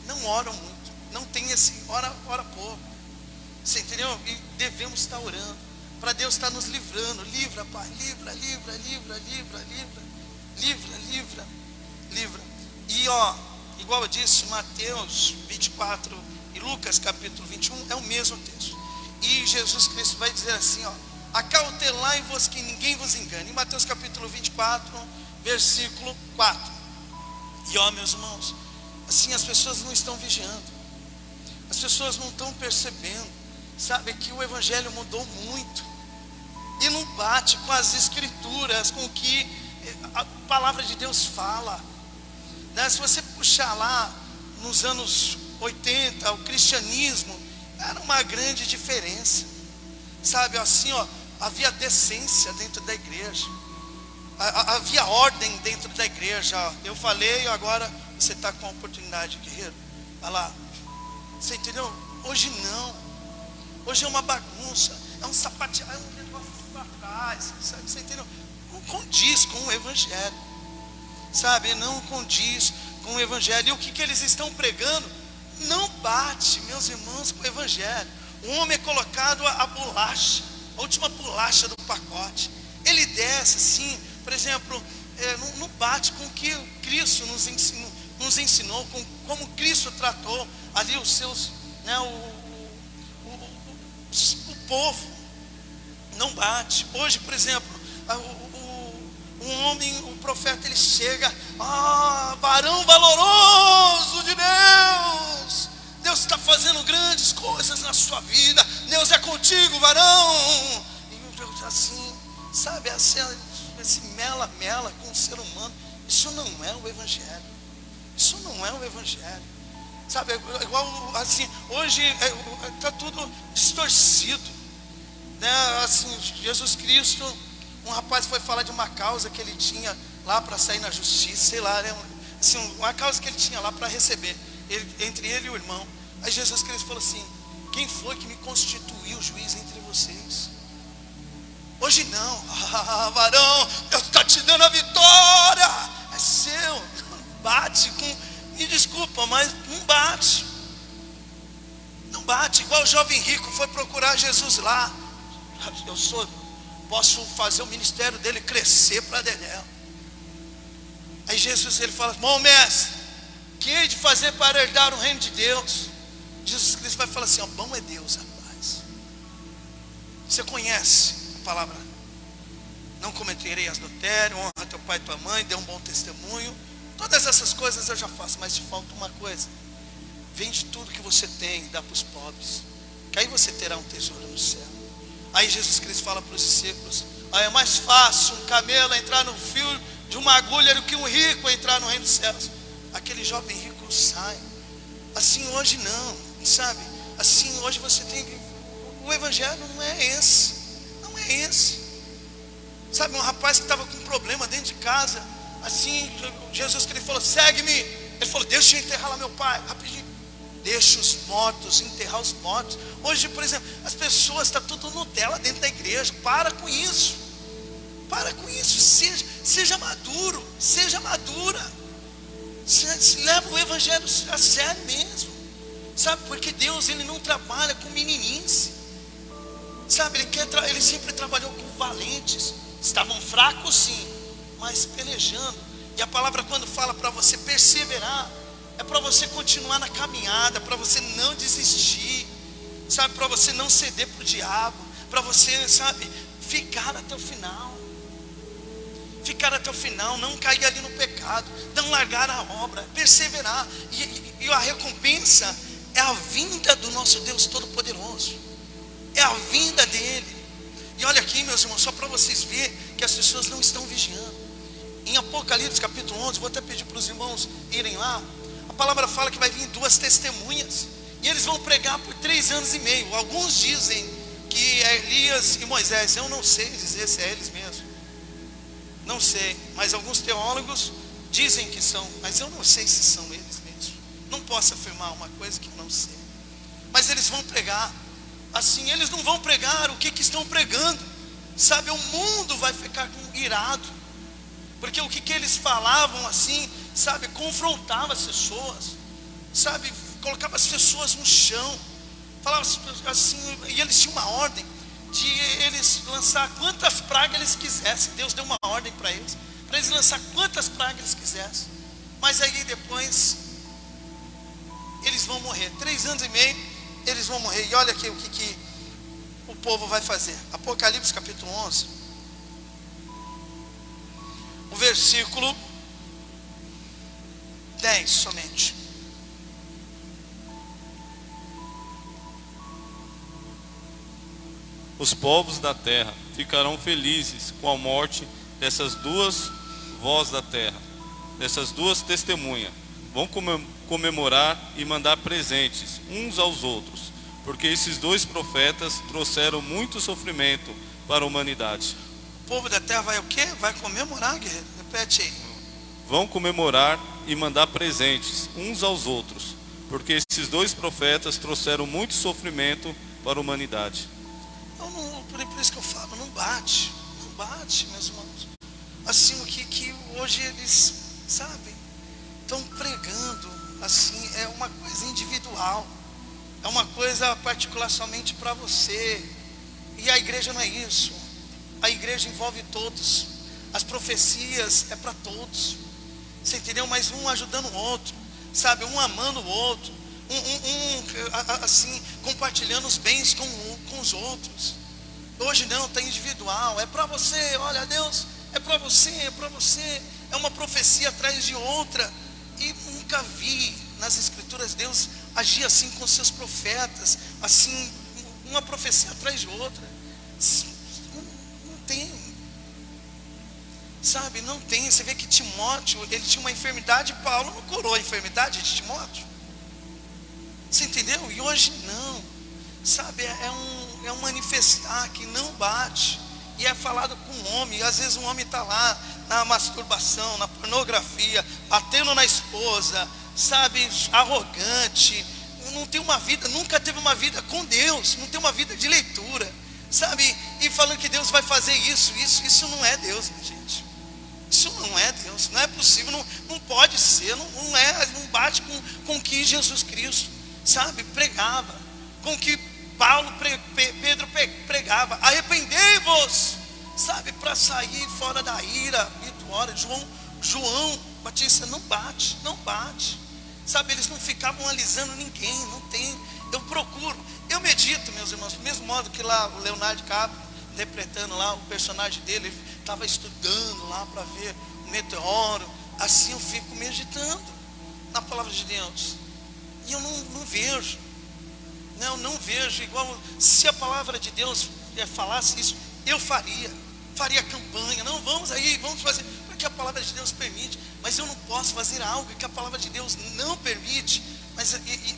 não oram muito, não tem esse, ora pouco. Você entendeu? E devemos estar orando, para Deus estar nos livrando. Livra, Pai, livra. E igual eu disse, Mateus 24 e Lucas capítulo 21 é o mesmo texto. E Jesus Cristo vai dizer assim, acautelai-vos que ninguém vos engane. Em Mateus capítulo 24, versículo 4. E meus irmãos, assim as pessoas não estão vigiando, as pessoas não estão percebendo, sabe, que o Evangelho mudou muito, e não bate com as Escrituras, com o que a palavra de Deus fala, né? Se você puxar lá, nos anos 80, o cristianismo, era uma grande diferença, sabe, assim, havia decência dentro da igreja, havia ordem dentro da igreja. Eu falei, agora você está com a oportunidade, guerreiro, vai lá. Você entendeu? Hoje não. Hoje é uma bagunça, é um sapateado, é um negócio para trás, sabe? Você entendeu? Não condiz com o Evangelho, sabe? Não condiz com o Evangelho. E o que eles estão pregando não bate, meus irmãos, com o Evangelho. O homem é colocado a bolacha, a última bolacha do pacote. Ele desce assim, por exemplo, não bate com o que Cristo nos ensinou, com como Cristo tratou ali os seus, né, o povo. Não bate. Hoje, por exemplo, um homem, o profeta, ele chega, varão valoroso de Deus, Deus está fazendo grandes coisas na sua vida, Deus é contigo, varão. E assim, sabe, esse mela com o ser humano, isso não é o Evangelho. Isso não é o Evangelho. Sabe, igual assim, hoje está tudo distorcido, né? Assim, Jesus Cristo, um rapaz foi falar de uma causa que ele tinha lá para sair na justiça, sei lá, né? Assim, uma causa que ele tinha lá para receber, entre ele e o irmão. Aí Jesus Cristo falou assim: quem foi que me constituiu juiz entre vocês? Hoje não. Varão, Deus está te dando a vitória, é seu. Bate com, me desculpa, mas não bate. Não bate. Igual o jovem rico foi procurar Jesus lá. Posso fazer o ministério dele crescer para dedéu. Aí Jesus, ele fala: bom mestre, que hei de fazer para herdar o reino de Deus? Jesus Cristo vai falar assim: bom é Deus, rapaz. Você conhece a palavra: não cometerei adultério, honra teu pai e tua mãe, dê um bom testemunho. Todas essas coisas eu já faço, mas te falta uma coisa: vende tudo que você tem e dá para os pobres, que aí você terá um tesouro no céu. Aí Jesus Cristo fala para os discípulos: é mais fácil um camelo entrar no fio de uma agulha do que um rico entrar no reino dos céus. Aquele jovem rico sai. Assim hoje não, sabe? Assim hoje você tem, o Evangelho não é esse. Não é esse. Sabe, um rapaz que estava com um problema dentro de casa, assim, Jesus Cristo falou: segue-me. Ele falou: deixa eu enterrar lá meu pai, rapidinho. Deixa os mortos, enterrar os mortos. Hoje, por exemplo, as pessoas, está tudo Nutella dentro da igreja. Para com isso. Para com isso. Seja maduro. Seja madura. Leva o Evangelho a sério mesmo. Sabe, porque Deus, ele não trabalha com meninice. Sabe, ele sempre trabalhou com valentes. Estavam fracos sim, mas pelejando. E a palavra, quando fala para você perseverar, é para você continuar na caminhada, para você não desistir, sabe, para você não ceder para o diabo, para você, sabe, ficar até o final. Ficar até o final, não cair ali no pecado, não largar a obra, perseverar. E a recompensa é a vinda do nosso Deus Todo-Poderoso. É a vinda dele. E olha aqui, meus irmãos, só para vocês verem que as pessoas não estão vigiando. Em Apocalipse capítulo 11, vou até pedir para os irmãos irem lá. A palavra fala que vai vir 2 testemunhas, e eles vão pregar por 3 anos e meio. Alguns dizem que é Elias e Moisés. Eu não sei dizer se é eles mesmo, não sei, mas alguns teólogos dizem que são, mas eu não sei se são eles mesmos. Não posso afirmar uma coisa que eu não sei. Mas eles vão pregar, assim, eles não vão pregar o que estão pregando, sabe? O mundo vai ficar irado, porque o que eles falavam assim, sabe, confrontava as pessoas, sabe, colocava as pessoas no chão, falava assim, e eles tinham uma ordem de eles lançar quantas pragas eles quisessem. Deus deu uma ordem para eles lançar quantas pragas eles quisessem, mas aí depois eles vão morrer, 3 anos e meio eles vão morrer. E olha aqui o que o povo vai fazer. Apocalipse capítulo 11, o versículo 10 somente. Os povos da terra ficarão felizes com a morte dessas duas vozes da terra, dessas duas testemunhas. Vão comemorar e mandar presentes uns aos outros, porque esses 2 profetas trouxeram muito sofrimento para a humanidade. O povo da terra vai o quê? Vai comemorar, guerreiro? Repete aí. Vão comemorar e mandar presentes uns aos outros, porque esses 2 profetas trouxeram muito sofrimento para a humanidade. Então, por isso que eu falo, não bate, meus irmãos. Assim, o que hoje eles, sabem, estão pregando, assim, é uma coisa individual, é uma coisa particular somente para você. E a igreja não é isso. A igreja envolve todos. As profecias é para todos. Você entendeu? Mas um ajudando o outro, sabe? Um amando o outro, assim, compartilhando os bens com os outros. Hoje não, está individual. É para você, olha, Deus, é para você, é para você. É uma profecia atrás de outra. E nunca vi nas escrituras Deus agir assim com seus profetas, assim, uma profecia atrás de outra. Não tem, sabe, não tem. Você vê que Timóteo, ele tinha uma enfermidade, Paulo não curou a enfermidade de Timóteo. Você entendeu? E hoje não, sabe, é um manifestar que não bate. E é falado com o homem. E às vezes um homem está lá na masturbação, na pornografia, batendo na esposa, sabe, arrogante, não tem uma vida, nunca teve uma vida com Deus, não tem uma vida de leitura, sabe, e falando que Deus vai fazer isso não é Deus, minha gente. Isso não é Deus, não é possível, não pode ser, não bate com o que Jesus Cristo, sabe, pregava, com o que Pedro pregava. Arrependei-vos, sabe, para sair fora da ira vitória. João Batista não bate, sabe, eles não ficavam alisando ninguém, não tem. Eu medito, meus irmãos, do mesmo modo que lá o Leonardo DiCaprio, interpretando lá o personagem dele, ele estava estudando lá para ver o meteoro, assim eu fico meditando na palavra de Deus, e eu não vejo, eu não vejo, igual se a palavra de Deus falasse isso, eu faria campanha, não, vamos fazer, porque a palavra de Deus permite, mas eu não posso fazer algo que a palavra de Deus não permite,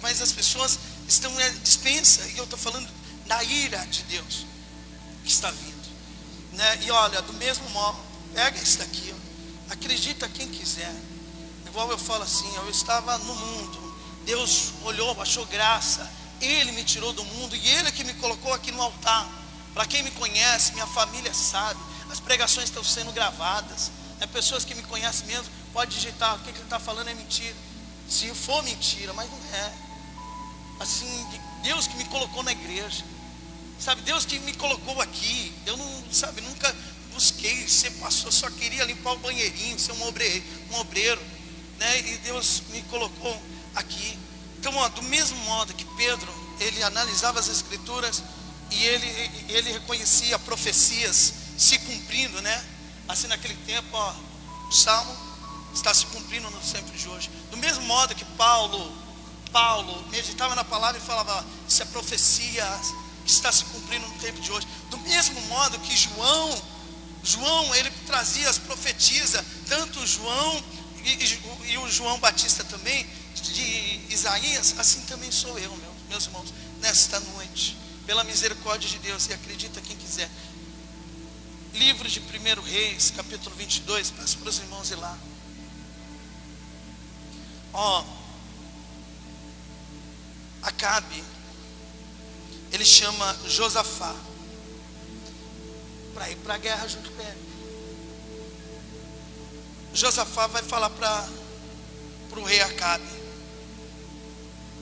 mas as pessoas estão dispensa, e eu estou falando da ira de Deus que está vindo, né? E olha, do mesmo modo, pega isso daqui, ó, acredita quem quiser, igual eu falo assim, eu estava no mundo, Deus olhou, achou graça, Ele me tirou do mundo, e Ele que me colocou aqui no altar. Para quem me conhece, minha família sabe, as pregações estão sendo gravadas, pessoas que me conhecem mesmo, pode digitar, o que ele está falando é mentira, se for mentira, mas não é, assim, Deus que me colocou na igreja, sabe, Deus que me colocou aqui, eu não, sabe, nunca busquei ser pastor, só queria limpar o banheirinho, ser um obreiro, né, e Deus me colocou aqui. Então, ó, do mesmo modo que Pedro, ele analisava as escrituras, e ele reconhecia profecias se cumprindo, né? Assim, naquele tempo, ó, o Salmo está se cumprindo no tempo de hoje. Do mesmo modo que Paulo meditava na palavra e falava, isso é profecia que está se cumprindo no tempo de hoje. Do mesmo modo que João, ele trazia as profetias, tanto João e o João Batista também, de Isaías, assim também sou eu, meus irmãos, nesta noite, pela misericórdia de Deus, e acredita quem quiser. Livro de 1 Reis, capítulo 22, peço para os irmãos ir lá. Ó, Acabe, ele chama Josafá para ir para a guerra junto com ele. Josafá vai falar para o rei Acabe: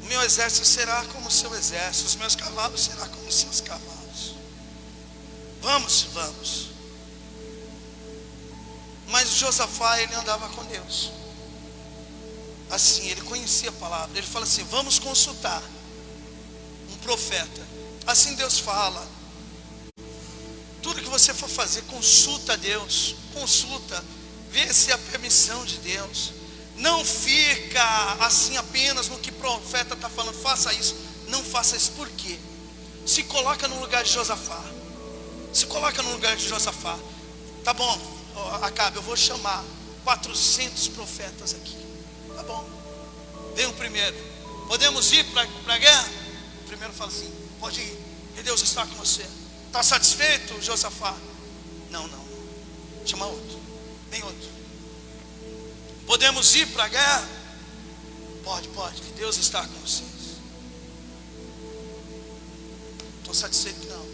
o meu exército será como o seu exército, os meus cavalos serão como os seus cavalos. Vamos. Mas Josafá, ele andava com Deus. Assim, ele conhecia a palavra. Ele fala assim: vamos consultar um profeta. Assim Deus fala: tudo que você for fazer, consulta a Deus. Consulta, vê se é a permissão de Deus. Não fica assim apenas no que o profeta está falando. Faça isso. Não faça isso. Por quê? Se coloca no lugar de Josafá. Se coloca no lugar de Josafá. Tá bom, Acabe, eu vou chamar 400 profetas aqui. Tá bom. Vem o primeiro. Podemos ir para a guerra? O primeiro fala assim: pode ir, e Deus está com você. Está satisfeito, Josafá? Não. Chama outro. Vem outro. Podemos ir para a guerra? Pode, que Deus está com vocês. Estou satisfeito? Não.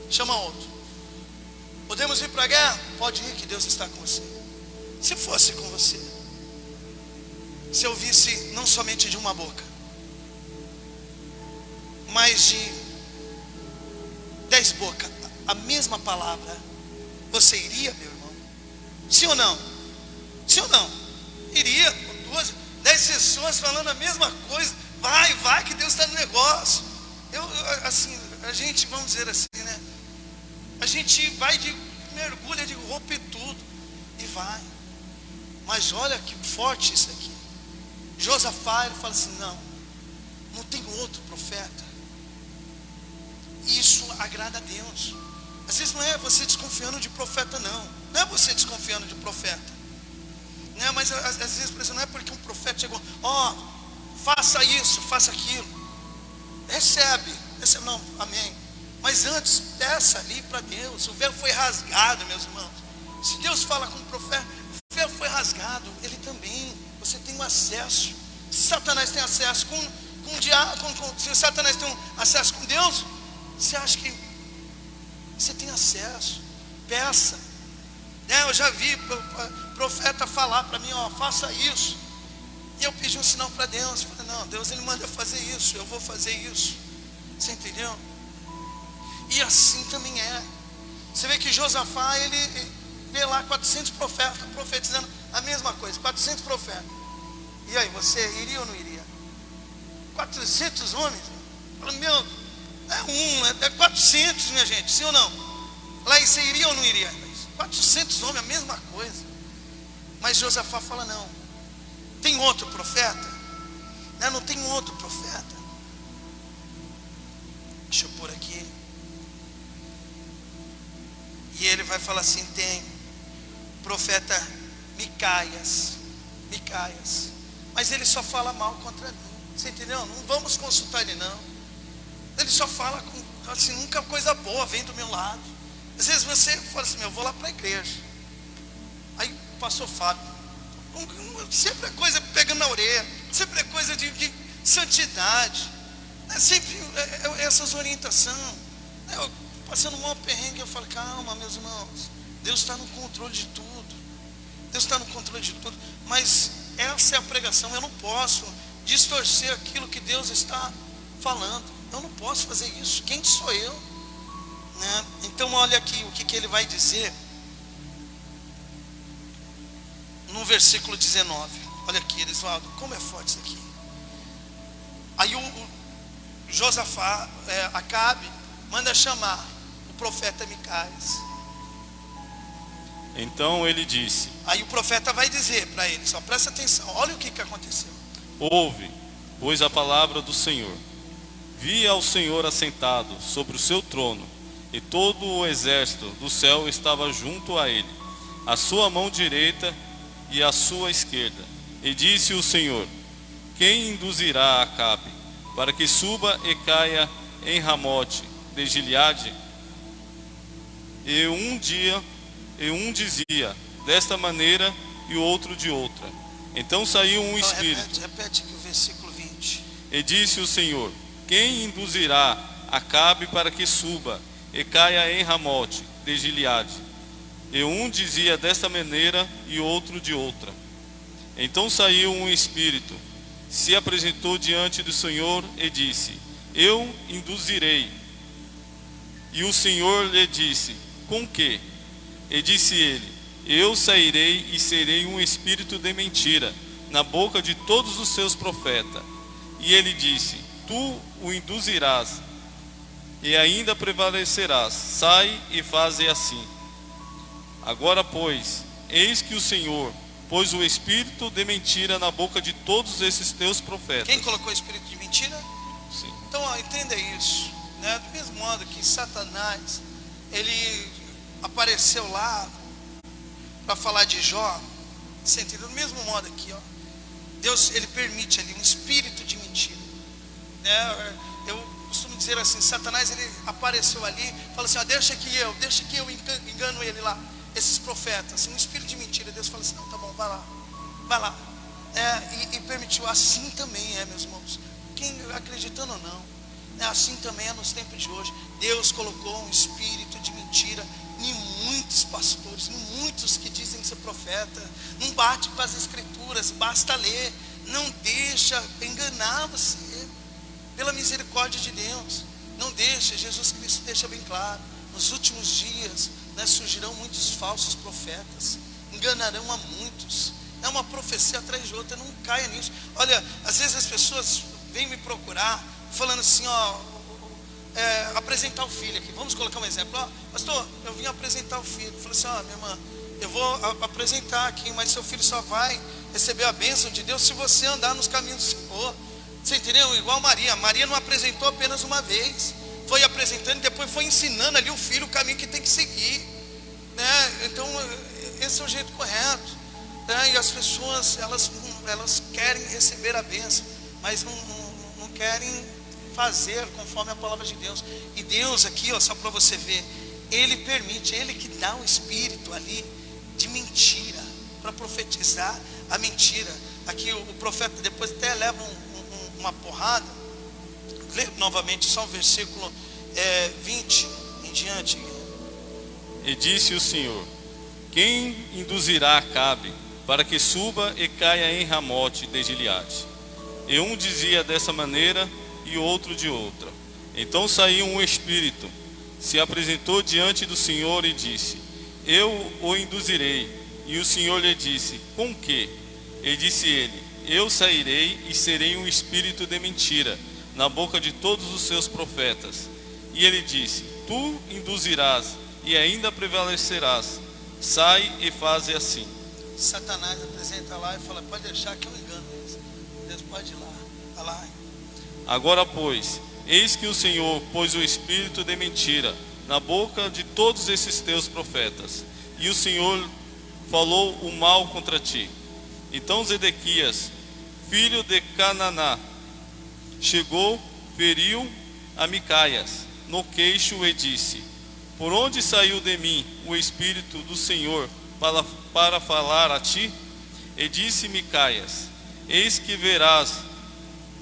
Chama outro. Podemos ir para a guerra? Pode ir, que Deus está com você. Se fosse com você, se eu visse não somente de uma boca, mas de 10 bocas, a mesma palavra, você iria, meu irmão? Sim ou não? Sim ou não? Iria, com 10 pessoas falando a mesma coisa. Vai, que Deus está no negócio. Assim, a gente, vamos dizer assim, né? A gente vai de mergulha, de roupa e tudo, e vai. Mas olha que forte isso aqui. Josafá, ele fala assim: não tem outro profeta. Isso agrada a Deus. Às vezes não é você desconfiando de profeta, não é você desconfiando de profeta, né? Mas às vezes, por exemplo, não é porque um profeta chegou: faça isso, faça aquilo, recebe, não, amém. Mas antes, peça ali para Deus. O véu foi rasgado, meus irmãos. Se Deus fala com o profeta, o véu foi rasgado, ele também. Você tem um acesso. Se Satanás tem acesso com o diabo, se Satanás tem um acesso com Deus, você acha que você tem acesso? Peça. Eu já vi o profeta falar para mim: faça isso. E eu pedi um sinal para Deus. Eu falei: não, Deus, ele manda eu fazer isso, eu vou fazer isso. Você entendeu? E assim também é. Você vê que Josafá, ele vê lá 400 profetas profetizando a mesma coisa. 400 profetas. E aí, você iria ou não iria? 400 homens? Fala: meu, é 400, minha gente, sim ou não? Lá, você iria ou não iria? 400 homens, a mesma coisa. Mas Josafá fala: não. Tem outro profeta? Não tem outro profeta. Deixa eu pôr aqui. E ele vai falar assim: tem profeta Micaias. Mas ele só fala mal contra mim. Você entendeu? Não vamos consultar ele, não. Ele só fala assim, nunca coisa boa vem do meu lado. Às vezes você fala assim: eu vou lá para a igreja. Aí o pastor Fábio, sempre é coisa pegando na orelha, sempre é coisa de santidade, sempre essas orientações. Eu passando um mau perrengue, eu falo: calma, meus irmãos, Deus está no controle de tudo. Deus está no controle de tudo. Mas essa é a pregação. Eu não posso distorcer aquilo que Deus está falando. Eu não posso fazer isso. Quem sou eu? Né? Então olha aqui o que ele vai dizer no versículo 19. Olha aqui, Elisvaldo, como é forte isso aqui. Aí o Josafá, Acabe, manda chamar o profeta Micaias. Então ele disse. Aí o profeta vai dizer para ele: só presta atenção, olha o que aconteceu. Ouve, pois, a palavra do Senhor. Vi ao Senhor assentado sobre o seu trono, e todo o exército do céu estava junto a ele, a sua mão direita e a sua esquerda. E disse o Senhor: quem induzirá Acabe para que suba e caia em Ramote de Gileade? E um dizia desta maneira e o outro de outra. Então saiu um espírito. Repete aqui o versículo 20. E disse o Senhor: quem induzirá Acabe para que suba e caia em Ramote de Gileade. E um dizia desta maneira e outro de outra. Então saiu um espírito, se apresentou diante do Senhor e disse: Eu induzirei. E o Senhor lhe disse: Com que? E disse ele: Eu sairei e serei um espírito de mentira na boca de todos os seus profetas. E ele disse: Tu o induzirás e ainda prevalecerás. Sai e faze assim. Agora, pois, eis que o Senhor pôs o espírito de mentira na boca de todos esses teus profetas. Quem colocou o espírito de mentira? Sim. Então, ó, entenda isso, né? Do mesmo modo que Satanás, ele apareceu lá para falar de Jó, você entendeu? Do mesmo modo aqui, ó, Deus, ele permite ali um espírito de mentira, né? Eu costumo dizer assim, Satanás, ele apareceu ali, fala assim, ó, deixa que eu engano ele lá, esses profetas, assim, um espírito de mentira. Deus fala assim, não, tá bom, vai lá, e permitiu. Assim também é, meus irmãos, quem acreditando ou não, né, assim também é nos tempos de hoje. Deus colocou um espírito de mentira em muitos pastores, em muitos que dizem ser profeta. Não bate com as escrituras, basta ler, não deixa enganar você, pela misericórdia de Deus, não deixa. Jesus Cristo deixa bem claro, nos últimos dias, né, surgirão muitos falsos profetas, enganarão a muitos. É uma profecia atrás de outra, não caia nisso. Olha, às vezes as pessoas vêm me procurar, falando assim, ó, apresentar o filho aqui. Vamos colocar um exemplo. Ó, pastor, eu vim apresentar o filho. Eu falei assim, ó, minha irmã, eu vou apresentar aqui, mas seu filho só vai receber a bênção de Deus se você andar nos caminhos do Senhor. Você entendeu? Igual Maria. Maria não apresentou apenas uma vez, foi apresentando e depois foi ensinando ali o filho o caminho que tem que seguir, né? Então esse é o jeito correto, né? E as pessoas, elas querem receber a bênção, mas não querem fazer conforme a palavra de Deus. E Deus aqui, ó, só para você ver, Ele permite, Ele que dá um espírito ali de mentira, para profetizar a mentira. Aqui o profeta depois até leva uma porrada. Lê novamente só o versículo 20 em diante. E disse o Senhor: Quem induzirá Acabe para que suba e caia em Ramote de Gileade? E um dizia dessa maneira e outro de outra. Então saiu um espírito, se apresentou diante do Senhor e disse: Eu o induzirei. E o Senhor lhe disse: Com que? E disse ele: Eu sairei e serei um espírito de mentira na boca de todos os seus profetas. E ele disse: Tu induzirás e ainda prevalecerás. Sai e faze assim. Satanás apresenta lá e fala: Pode deixar que eu engano eles. Deus pode ir lá. Vai lá. Agora, pois, eis que o Senhor pôs o espírito de mentira na boca de todos esses teus profetas, e o Senhor falou o mal contra ti. Então Zedequias, filho de Cananá, chegou, feriu a Micaias no queixo e disse: Por onde saiu de mim o Espírito do Senhor para falar a ti? E disse Micaias: Eis que verás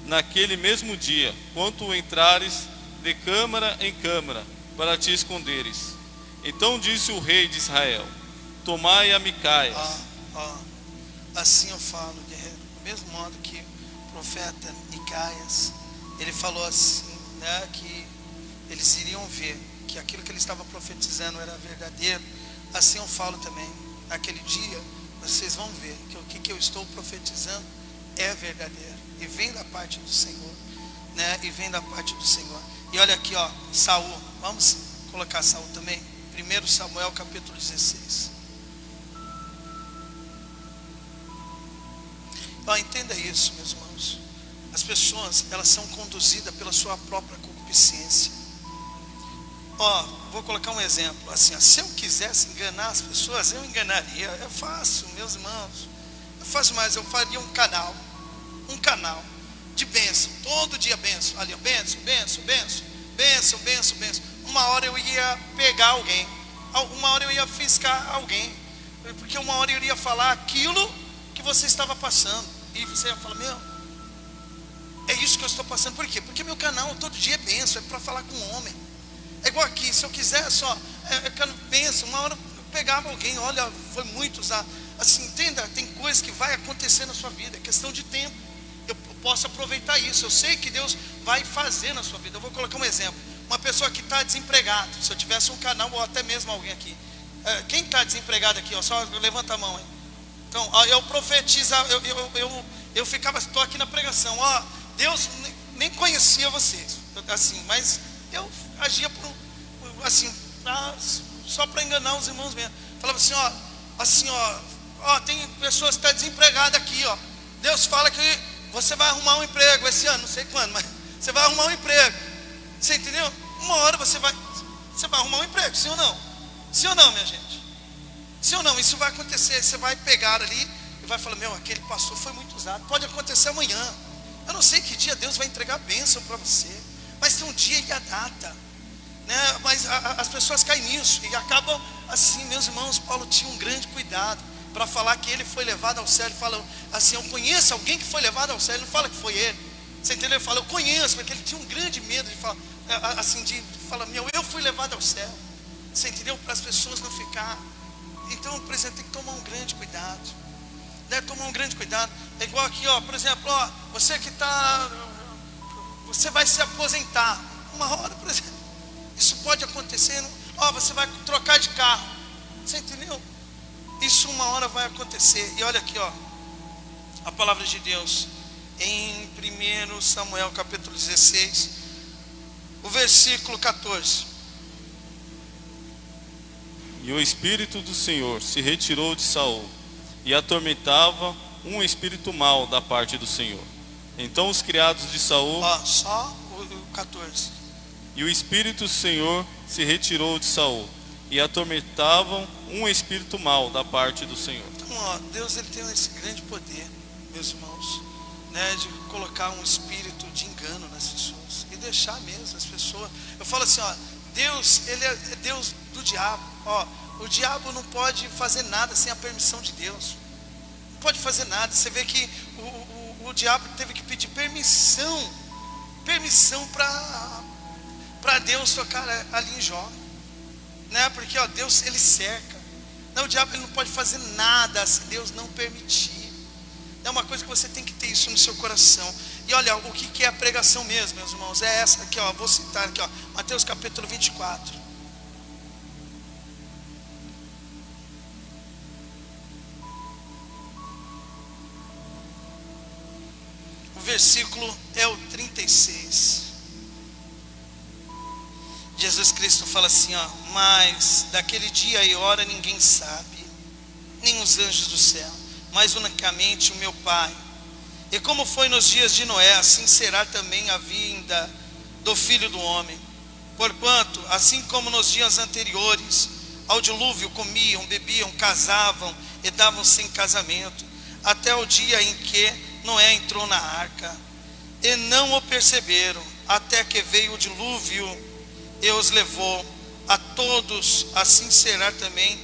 naquele mesmo dia, quando entrares de câmara em câmara, para te esconderes. Então disse o rei de Israel: Tomai a Micaias. Assim eu falo, guerreiro, do mesmo modo que o profeta Micaias, ele falou assim, né, que eles iriam ver que aquilo que ele estava profetizando era verdadeiro. Assim eu falo também, naquele dia vocês vão ver que o que eu estou profetizando é verdadeiro e vem da parte do Senhor, né? E vem da parte do Senhor. E olha aqui, ó, Saul, vamos colocar Saul também. 1 Samuel capítulo 16. Ó, entenda isso, meus irmãos. As pessoas, elas são conduzidas pela sua própria concupiscência. Ó, vou colocar um exemplo assim, ó, se eu quisesse enganar as pessoas, eu enganaria. É fácil, meus irmãos, é fácil, mas eu faria um canal de bênção, todo dia bênção, ali, bênção. Uma hora eu ia pegar alguém, uma hora eu ia fiscar alguém, porque uma hora eu iria falar aquilo que você estava passando, e você ia falar: meu, é isso que eu estou passando. Por quê? Porque meu canal todo dia é bênção, é para falar com o homem. É igual aqui, se eu quiser só, bênção, uma hora eu pegava alguém, olha, foi muito usado. Assim, entenda, tem coisas que vai acontecer na sua vida, é questão de tempo. Eu posso aproveitar isso, eu sei que Deus vai fazer na sua vida. Eu vou colocar um exemplo, uma pessoa que está desempregada, se eu tivesse um canal, ou até mesmo alguém aqui, quem está desempregado aqui, ó, só levanta a mão aí. Então, ó, eu profetizava, eu ficava, estou aqui na pregação, ó, Deus nem conhecia vocês, assim, mas eu agia assim, só para enganar os irmãos mesmo. Falava assim, ó, tem pessoas que estão desempregadas aqui, ó. Deus fala que você vai arrumar um emprego esse ano, não sei quando, mas você vai arrumar um emprego. Você entendeu? Uma hora você vai arrumar um emprego, sim ou não? Sim ou não, minha gente? Sim ou não? Isso vai acontecer, você vai pegar ali e vai falar, meu, aquele pastor foi muito usado. Pode acontecer amanhã. Eu não sei que dia Deus vai entregar a bênção para você, mas tem um dia e a data, né? Mas as pessoas caem nisso e acabam assim. Meus irmãos, Paulo tinha um grande cuidado para falar que ele foi levado ao céu. Ele fala assim, eu conheço alguém que foi levado ao céu. Ele não fala que foi ele, você entendeu? Ele fala, eu conheço, porque ele tinha um grande medo de falar assim, de falar, meu, eu fui levado ao céu, você entendeu? Para as pessoas não ficar. Então, por exemplo, tem que tomar um grande cuidado, deve tomar um grande cuidado. É igual aqui, ó, por exemplo, ó, você que você vai se aposentar uma hora, por exemplo, isso pode acontecer, ó, você vai trocar de carro, você entendeu? Isso uma hora vai acontecer. E olha aqui, ó, a palavra de Deus em 1 Samuel capítulo 16, o versículo 14. E o Espírito do Senhor se retirou de Saul, e atormentava um espírito mau da parte do Senhor. Então os criados de Saul... Só o 14. E o Espírito do Senhor se retirou de Saul, e atormentavam um espírito mau da parte do Senhor. Então, ó, Deus, ele tem esse grande poder, meus irmãos, né, de colocar um espírito de engano nas pessoas e deixar mesmo as pessoas. Eu falo assim, ó, Deus, ele é Deus do diabo. Ó, o diabo não pode fazer nada sem a permissão de Deus. Não pode fazer nada. Você vê que o diabo teve que pedir permissão para Deus tocar ali em Jó, né? Porque ó, Deus, ele cerca. Não, o diabo, ele não pode fazer nada se Deus não permitir. É uma coisa que você tem que ter isso no seu coração. E olha, o que é a pregação mesmo, meus irmãos? É essa aqui, ó, vou citar aqui, ó, Mateus capítulo 24. O versículo é o 36. Jesus Cristo fala assim, ó, mas daquele dia e hora ninguém sabe, nem os anjos do céu, mas unicamente o meu Pai. E como foi nos dias de Noé, assim será também a vinda do Filho do Homem. Porquanto, assim como nos dias anteriores ao dilúvio, comiam, bebiam, casavam e davam-se em casamento, até o dia em que Noé entrou na arca, e não o perceberam, até que veio o dilúvio e os levou a todos. Assim será também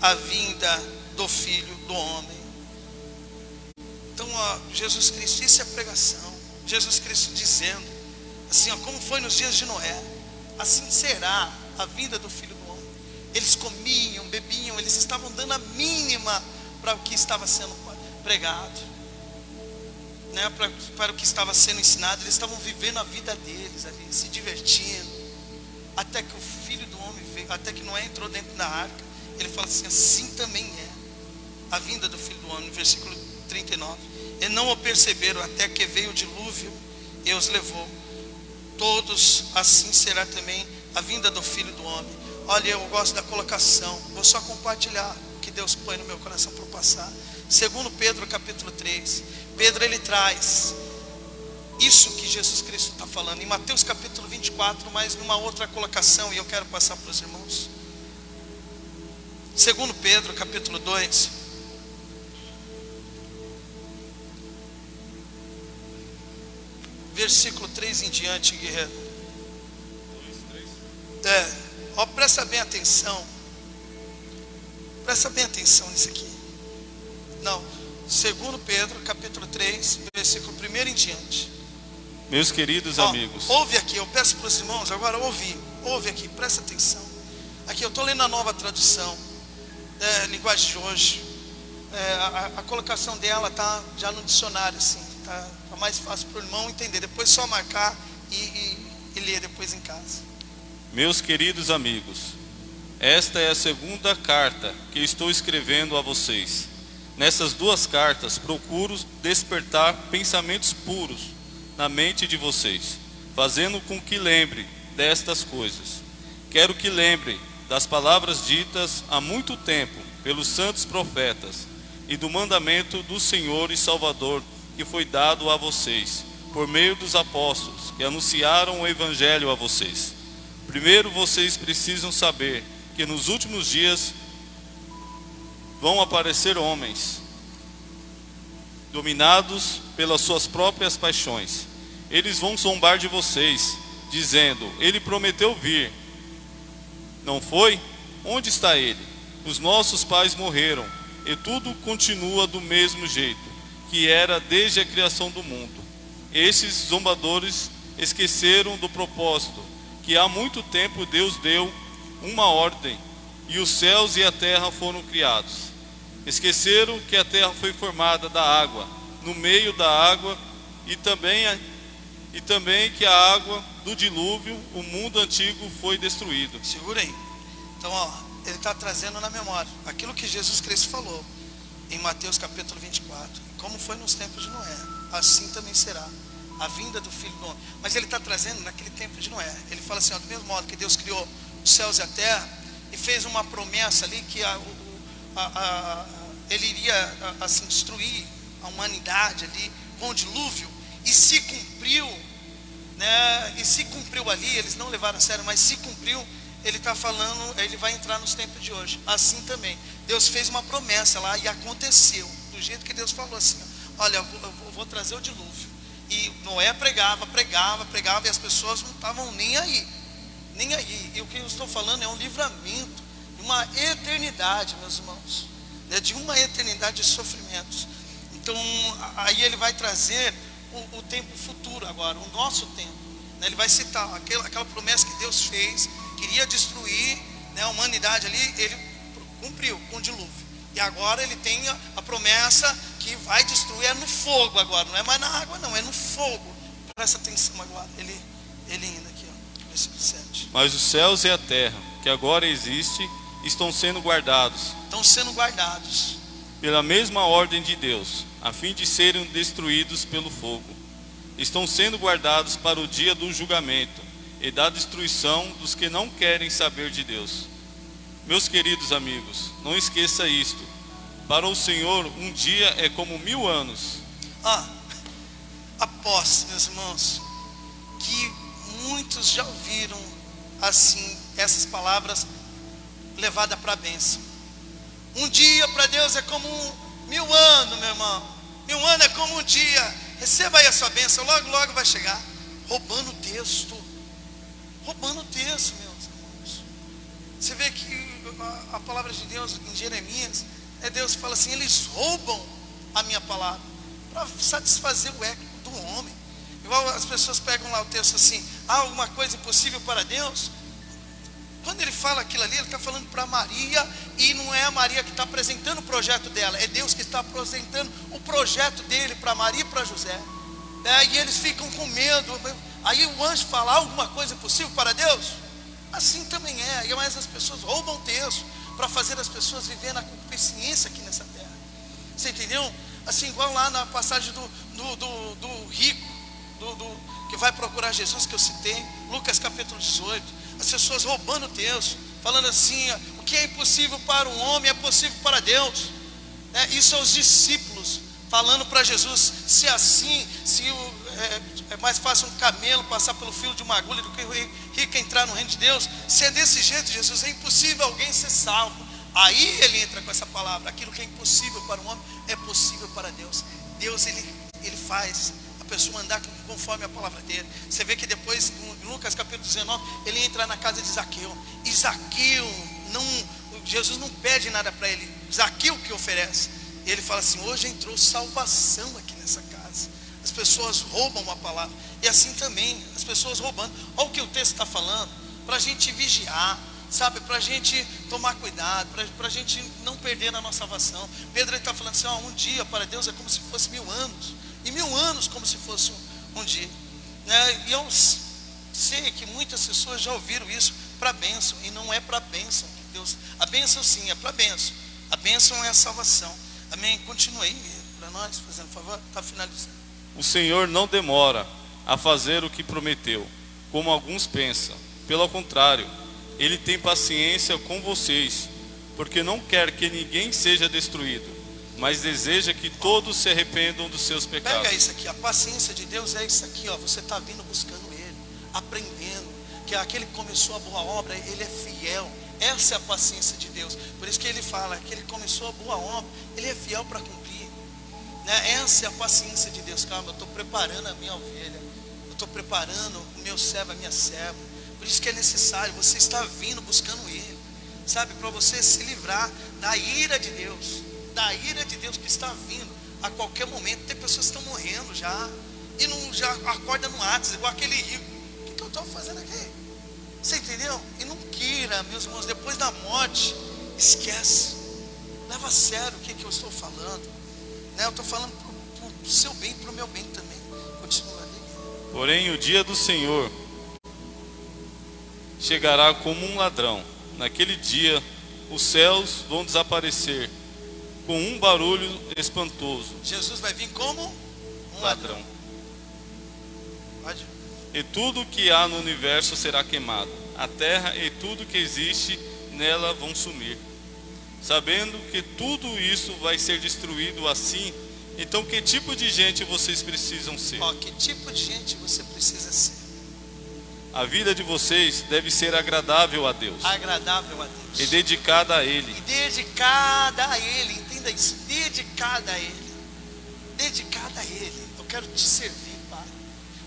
a vinda do Filho do Homem. Então, ó, Jesus Cristo, isso é pregação. Jesus Cristo dizendo assim, ó, como foi nos dias de Noé, assim será a vinda do Filho do Homem. Eles comiam, bebiam, eles estavam dando a mínima para o que estava sendo pregado, né, para o que estava sendo ensinado. Eles estavam vivendo a vida deles ali, se divertindo, até que o Filho do Homem veio, até que Noé entrou dentro da arca. Ele fala assim, assim também é a vinda do Filho do Homem, no versículo 39. E não o perceberam, até que veio o dilúvio e os levou todos. Assim será também a vinda do Filho do Homem. Olha, eu gosto da colocação, vou só compartilhar o que Deus põe no meu coração para passar. Segundo Pedro capítulo 3, Pedro, ele traz isso que Jesus Cristo está falando em Mateus capítulo 24, mas numa outra colocação, e eu quero passar para os irmãos. Segundo Pedro capítulo 2, versículo 3 em diante, guerreiro. Ó, presta bem atenção. Presta bem atenção nisso aqui. Não, segundo Pedro capítulo 3, versículo 1 em diante. Meus queridos amigos, Ouve aqui, eu peço para os irmãos agora ouve aqui, presta atenção. Aqui eu estou lendo a Nova Tradução, linguagem de hoje. A colocação dela está já no dicionário, assim, tá mais fácil para o irmão entender. Depois só marcar e ler depois em casa. meus queridos amigos, esta é a segunda carta que estou escrevendo a vocês. Nessas duas cartas procuro despertar pensamentos puros na mente de vocês, fazendo com que lembre destas coisas. Quero que lembrem das palavras ditas há muito tempo pelos santos profetas e do mandamento do Senhor e Salvador que foi dado a vocês, por meio dos apóstolos que anunciaram o Evangelho a vocês. Primeiro, vocês precisam saber que nos últimos dias vão aparecer homens dominados pelas suas próprias paixões. Eles vão zombar de vocês, dizendo: ele prometeu vir, não foi? Onde está ele? Os nossos pais morreram e tudo continua do mesmo jeito que era desde a criação do mundo. Esses zombadores esqueceram do propósito que há muito tempo Deus deu uma ordem e os céus e a terra foram criados. Esqueceram que a terra foi formada da água, no meio da água, e também que a água do dilúvio, o mundo antigo, foi destruído. Segura aí. Então, ele está trazendo na memória aquilo que Jesus Cristo falou em Mateus capítulo 24. Como foi nos tempos de Noé, assim também será a vinda do Filho do Homem. Mas ele está trazendo naquele tempo de Noé. Ele fala assim, do mesmo modo que Deus criou os céus e a terra, e fez uma promessa ali que ele iria assim destruir a humanidade ali com o dilúvio, e se cumpriu, né? E se cumpriu ali, eles não levaram a sério, mas se cumpriu. Ele está falando, ele vai entrar nos tempos de hoje. Assim também, Deus fez uma promessa lá e aconteceu do jeito que Deus falou assim: olha, eu vou trazer o dilúvio. E Noé pregava, e as pessoas não estavam nem aí. E o que eu estou falando é um livramento de uma eternidade, meus irmãos, né? De uma eternidade de sofrimentos. Então, aí ele vai trazer o tempo futuro agora, o nosso tempo, né? Ele vai citar aquela promessa que Deus fez, queria destruir, né, a humanidade ali, ele cumpriu com o dilúvio. E agora ele tem a promessa que vai destruir, é no fogo agora, não é mais na água não, é no fogo. Presta atenção agora, ele ainda aqui, versículo 7. Mas os céus e a terra, que agora existe, estão sendo guardados pela mesma ordem de Deus, a fim de serem destruídos pelo fogo. Estão sendo guardados para o dia do julgamento e da destruição dos que não querem saber de Deus. Meus queridos amigos, não esqueça isto: para o Senhor um dia é como 1000 anos. Aposto, meus irmãos, que muitos já ouviram assim essas palavras levadas para a bênção. Um dia para Deus é como 1000 anos, meu irmão. 1000 anos é como um dia. Receba aí a sua bênção, logo logo vai chegar. Roubando o texto, meus irmãos. Você vê que a palavra de Deus em Jeremias, Deus fala assim: eles roubam a minha palavra para satisfazer o ego do homem. Igual as pessoas pegam lá o texto assim: há alguma coisa impossível para Deus? Quando ele fala aquilo ali, ele está falando para Maria, e não é a Maria que está apresentando o projeto dela, é Deus que está apresentando o projeto dele para Maria e para José. E eles ficam com medo. Aí o anjo fala: há alguma coisa impossível para Deus? Assim também é, mas as pessoas roubam o texto para fazer as pessoas viver na concupiscência aqui nessa terra. Você entendeu? Assim, igual lá na passagem do rico, que vai procurar Jesus, que eu citei, Lucas capítulo 18. As pessoas roubando o texto, falando assim: o que é impossível para um homem é possível para Deus. Isso são os discípulos falando para Jesus: se assim, é mais fácil um camelo passar pelo fio de uma agulha do que o rico entrar no reino de Deus. Se é desse jeito, Jesus, é impossível alguém ser salvo. Aí ele entra com essa palavra: aquilo que é impossível para um homem é possível para Deus. Deus, ele faz a pessoa andar conforme a palavra dele. Você vê que depois, em Lucas capítulo 19, ele entra na casa de Zaqueu. E Zaqueu, Jesus não pede nada para ele, Zaqueu que oferece. Ele fala assim: hoje entrou salvação aqui nessa casa. As pessoas roubam a palavra. E assim também, as pessoas roubando. Olha o que o texto está falando, para a gente vigiar, sabe, para a gente tomar cuidado, para a gente não perder a nossa salvação. Pedro está falando assim, um dia para Deus é como se fosse 1000 anos, e 1000 anos como se fosse um dia, né? E eu sei que muitas pessoas já ouviram isso para bênção, e não é para bênção que Deus, a bênção sim, é para bênção, a bênção é a salvação. Amém? Continua aí para nós, fazendo favor, está finalizando. O Senhor não demora a fazer o que prometeu, como alguns pensam. Pelo contrário, Ele tem paciência com vocês, porque não quer que ninguém seja destruído, mas deseja que todos se arrependam dos seus pecados. Pega isso aqui, a paciência de Deus é isso aqui, você está vindo buscando Ele, aprendendo, que aquele que começou a boa obra, Ele é fiel. Essa é a paciência de Deus. Por isso que Ele fala, que Ele começou a boa obra, Ele é fiel para cumprir, né? Essa é a paciência de Deus. Calma, eu estou preparando a minha ovelha, eu estou preparando o meu servo, a minha serva. Por isso que é necessário, você estar vindo buscando Ele, sabe, para você se livrar da ira de Deus, que está vindo a qualquer momento. Tem pessoas que estão morrendo já, e não, já acorda no WhatsApp, igual aquele rico. O que eu estou fazendo aqui? Você entendeu? E não queira, meus irmãos, depois da morte, esquece, leva a sério o que eu estou falando, né? Eu estou falando para o seu bem, para o meu bem também. Continua ali. Porém, o dia do Senhor chegará como um ladrão. Naquele dia, os céus vão desaparecer com um barulho espantoso. Jesus vai vir como um ladrão. Pode. E tudo que há no universo será queimado. A terra e tudo que existe nela vão sumir. Sabendo que tudo isso vai ser destruído assim, então que tipo de gente vocês precisam ser? Que tipo de gente você precisa ser? A vida de vocês deve ser agradável a Deus. Agradável a Deus. E dedicada a Ele. E dedicada a Ele. Entenda isso. Dedicada a Ele. Dedicada a Ele. Eu quero te servir, Pai.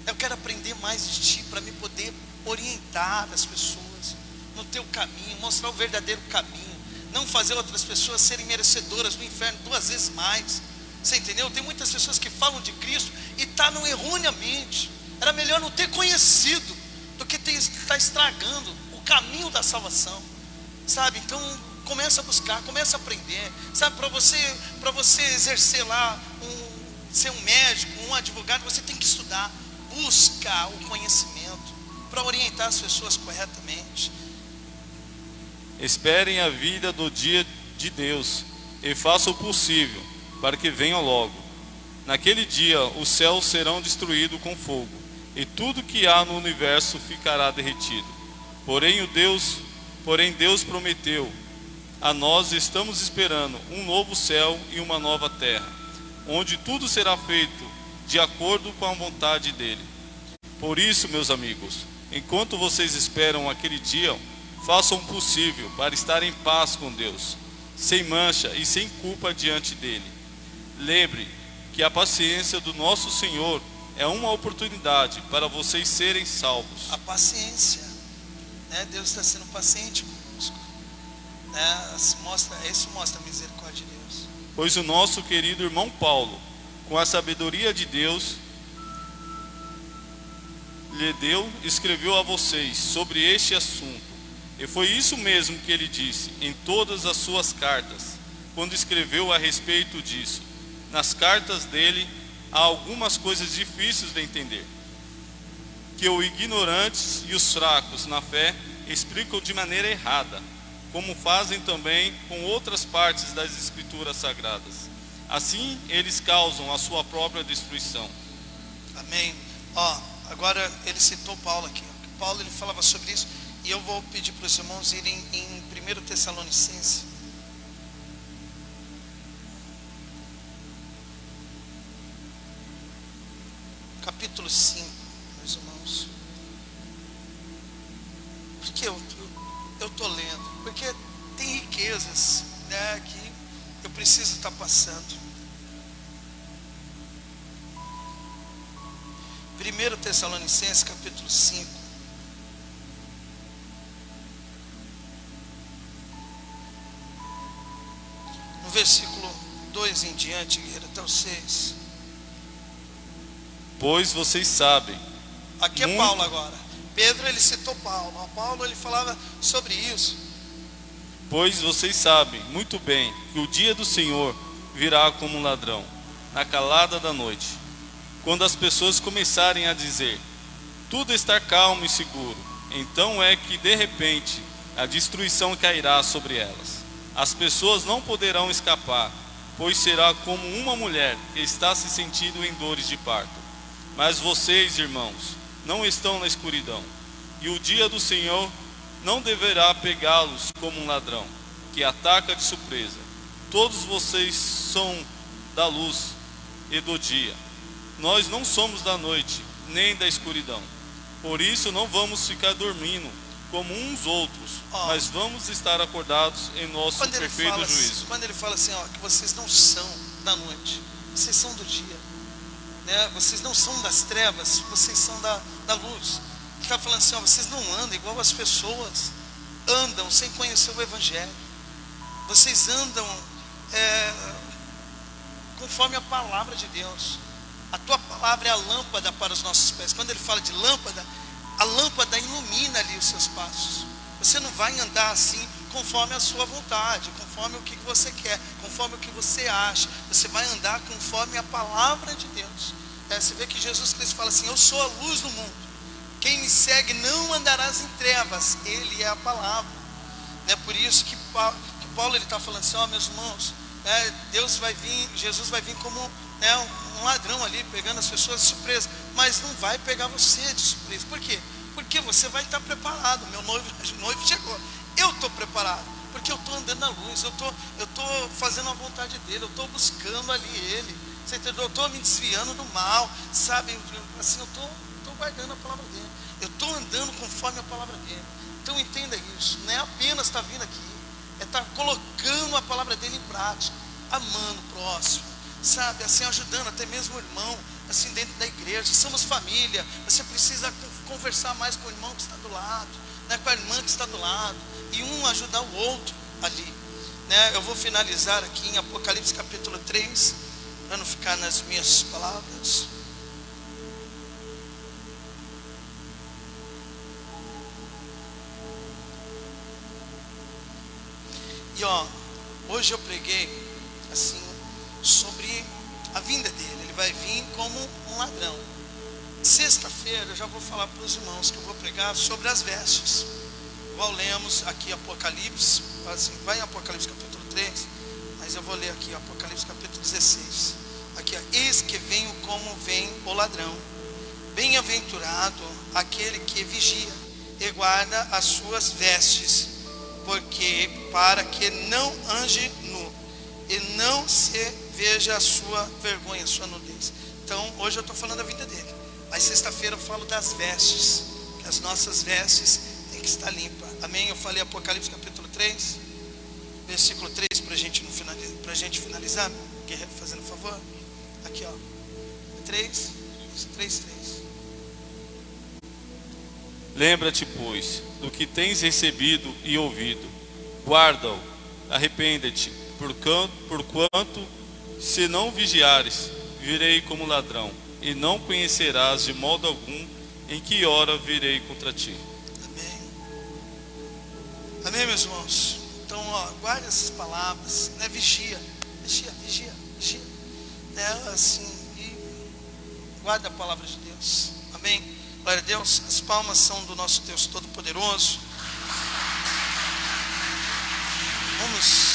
Eu quero aprender mais de Ti, para me poder orientar as pessoas no Teu caminho, mostrar o verdadeiro caminho. Não fazer outras pessoas serem merecedoras do inferno 2 vezes mais. Você entendeu? Tem muitas pessoas que falam de Cristo e estão erroneamente. Era melhor não ter conhecido do que estar estragando o caminho da salvação, sabe? Então começa a buscar, começa a aprender, sabe? Para você exercer lá, ser um médico, um advogado, você tem que estudar, buscar o conhecimento para orientar as pessoas corretamente. Esperem a vida do dia de Deus e façam o possível para que venha logo. Naquele dia os céus serão destruídos com fogo, e tudo que há no universo ficará derretido. Porém Deus prometeu a nós, estamos esperando um novo céu e uma nova terra, onde tudo será feito de acordo com a vontade dele. Por isso, meus amigos, enquanto vocês esperam aquele dia, façam o possível para estar em paz com Deus, sem mancha e sem culpa diante dele. Lembre que a paciência do nosso Senhor é uma oportunidade para vocês serem salvos. A paciência, né? Deus está sendo paciente conosco, né? Isso mostra a misericórdia de Deus. Pois o nosso querido irmão Paulo, com a sabedoria de Deus lhe deu, escreveu a vocês sobre este assunto. E foi isso mesmo que ele disse em todas as suas cartas, quando escreveu a respeito disso. Nas cartas dele há algumas coisas difíceis de entender, que os ignorantes e os fracos na fé explicam de maneira errada, como fazem também com outras partes das Escrituras Sagradas. Assim, eles causam a sua própria destruição. Amém. Agora ele citou Paulo aqui. Paulo ele falava sobre isso, e eu vou pedir para os irmãos irem em 1 Tessalonicenses. Capítulo 5, meus irmãos. Por que eu estou lendo? Porque tem riquezas, né, que eu preciso estar passando. 1 Tessalonicenses capítulo 5. No versículo 2 em diante, até o 6. Pois vocês sabem Aqui é Paulo agora. Pedro, ele citou Paulo. Paulo, ele falava sobre isso. Pois vocês sabem muito bem que o dia do Senhor virá como um ladrão, na calada da noite, quando as pessoas começarem a dizer, tudo está calmo e seguro, então é que de repente a destruição cairá sobre elas. As pessoas não poderão escapar, pois será como uma mulher que está se sentindo em dores de parto. Mas vocês, irmãos, não estão na escuridão, e o dia do Senhor não deverá pegá-los como um ladrão, que ataca de surpresa. Todos vocês são da luz e do dia. Nós não somos da noite, nem da escuridão. Por isso não vamos ficar dormindo como uns outros, mas vamos estar acordados em nosso perfeito juízo. Quando ele fala assim, que vocês não são da noite, vocês são do dia, né? Vocês não são das trevas, vocês são da luz. Ele está falando assim, vocês não andam igual as pessoas andam sem conhecer o Evangelho. Vocês andam conforme a palavra de Deus. A tua palavra é a lâmpada para os nossos pés. Quando ele fala de lâmpada, a lâmpada ilumina ali os seus passos. Você não vai andar assim conforme a sua vontade, conforme o que você quer, conforme o que você acha. Você vai andar conforme a palavra de Deus. Você vê que Jesus Cristo fala assim, eu sou a luz do mundo. Quem me segue não andarás em trevas. Ele é a palavra. É por isso que Paulo ele está falando assim, meus irmãos, Deus vai vir, Jesus vai vir como um ladrão ali, pegando as pessoas de surpresa, mas não vai pegar você de surpresa. Por quê? Porque você vai estar preparado. Meu noivo chegou. Eu estou preparado, porque eu estou andando na luz, eu estou fazendo a vontade dele, eu estou buscando ali ele. Você entendeu? Eu estou me desviando do mal, sabe? Assim, eu estou guardando a palavra dele. Eu estou andando conforme a palavra dele. Então entenda isso. Não é apenas estar vindo aqui, é estar colocando a palavra dele em prática, amando o próximo, sabe? Assim, ajudando até mesmo o irmão, assim, dentro da igreja. Somos família. Você precisa conversar mais com o irmão que está do lado, com a irmã que está do lado, e um ajudar o outro ali, Eu vou finalizar aqui em Apocalipse capítulo 3, para não ficar nas minhas palavras. E hoje eu preguei assim sobre a vinda dele. Ele vai vir como um ladrão. Sexta-feira eu já vou falar para os irmãos que eu vou pregar sobre as vestes. Igual lemos aqui Apocalipse, assim, vai em Apocalipse capítulo 3, mas eu vou ler aqui Apocalipse capítulo 16. Aqui, eis que venho como vem o ladrão. Bem-aventurado aquele que vigia e guarda as suas vestes, porque para que não ande nu e não se veja a sua vergonha, a sua nudez. Então hoje eu estou falando da vida dele, mas sexta-feira eu falo das vestes, que as nossas vestes têm que estar limpas. Amém? Eu falei Apocalipse capítulo 3, versículo 3, para a gente finalizar, fazendo favor. Aqui 3. Lembra-te, pois, do que tens recebido e ouvido, guarda-o, arrepende-te, porquanto, se não vigiares, virei como ladrão, e não conhecerás de modo algum em que hora virei contra ti. Amém. Amém, meus irmãos? Então, guarde essas palavras, vigia, assim, e guarda a palavra de Deus. Amém. Glória a Deus. As palmas são do nosso Deus Todo-Poderoso. Vamos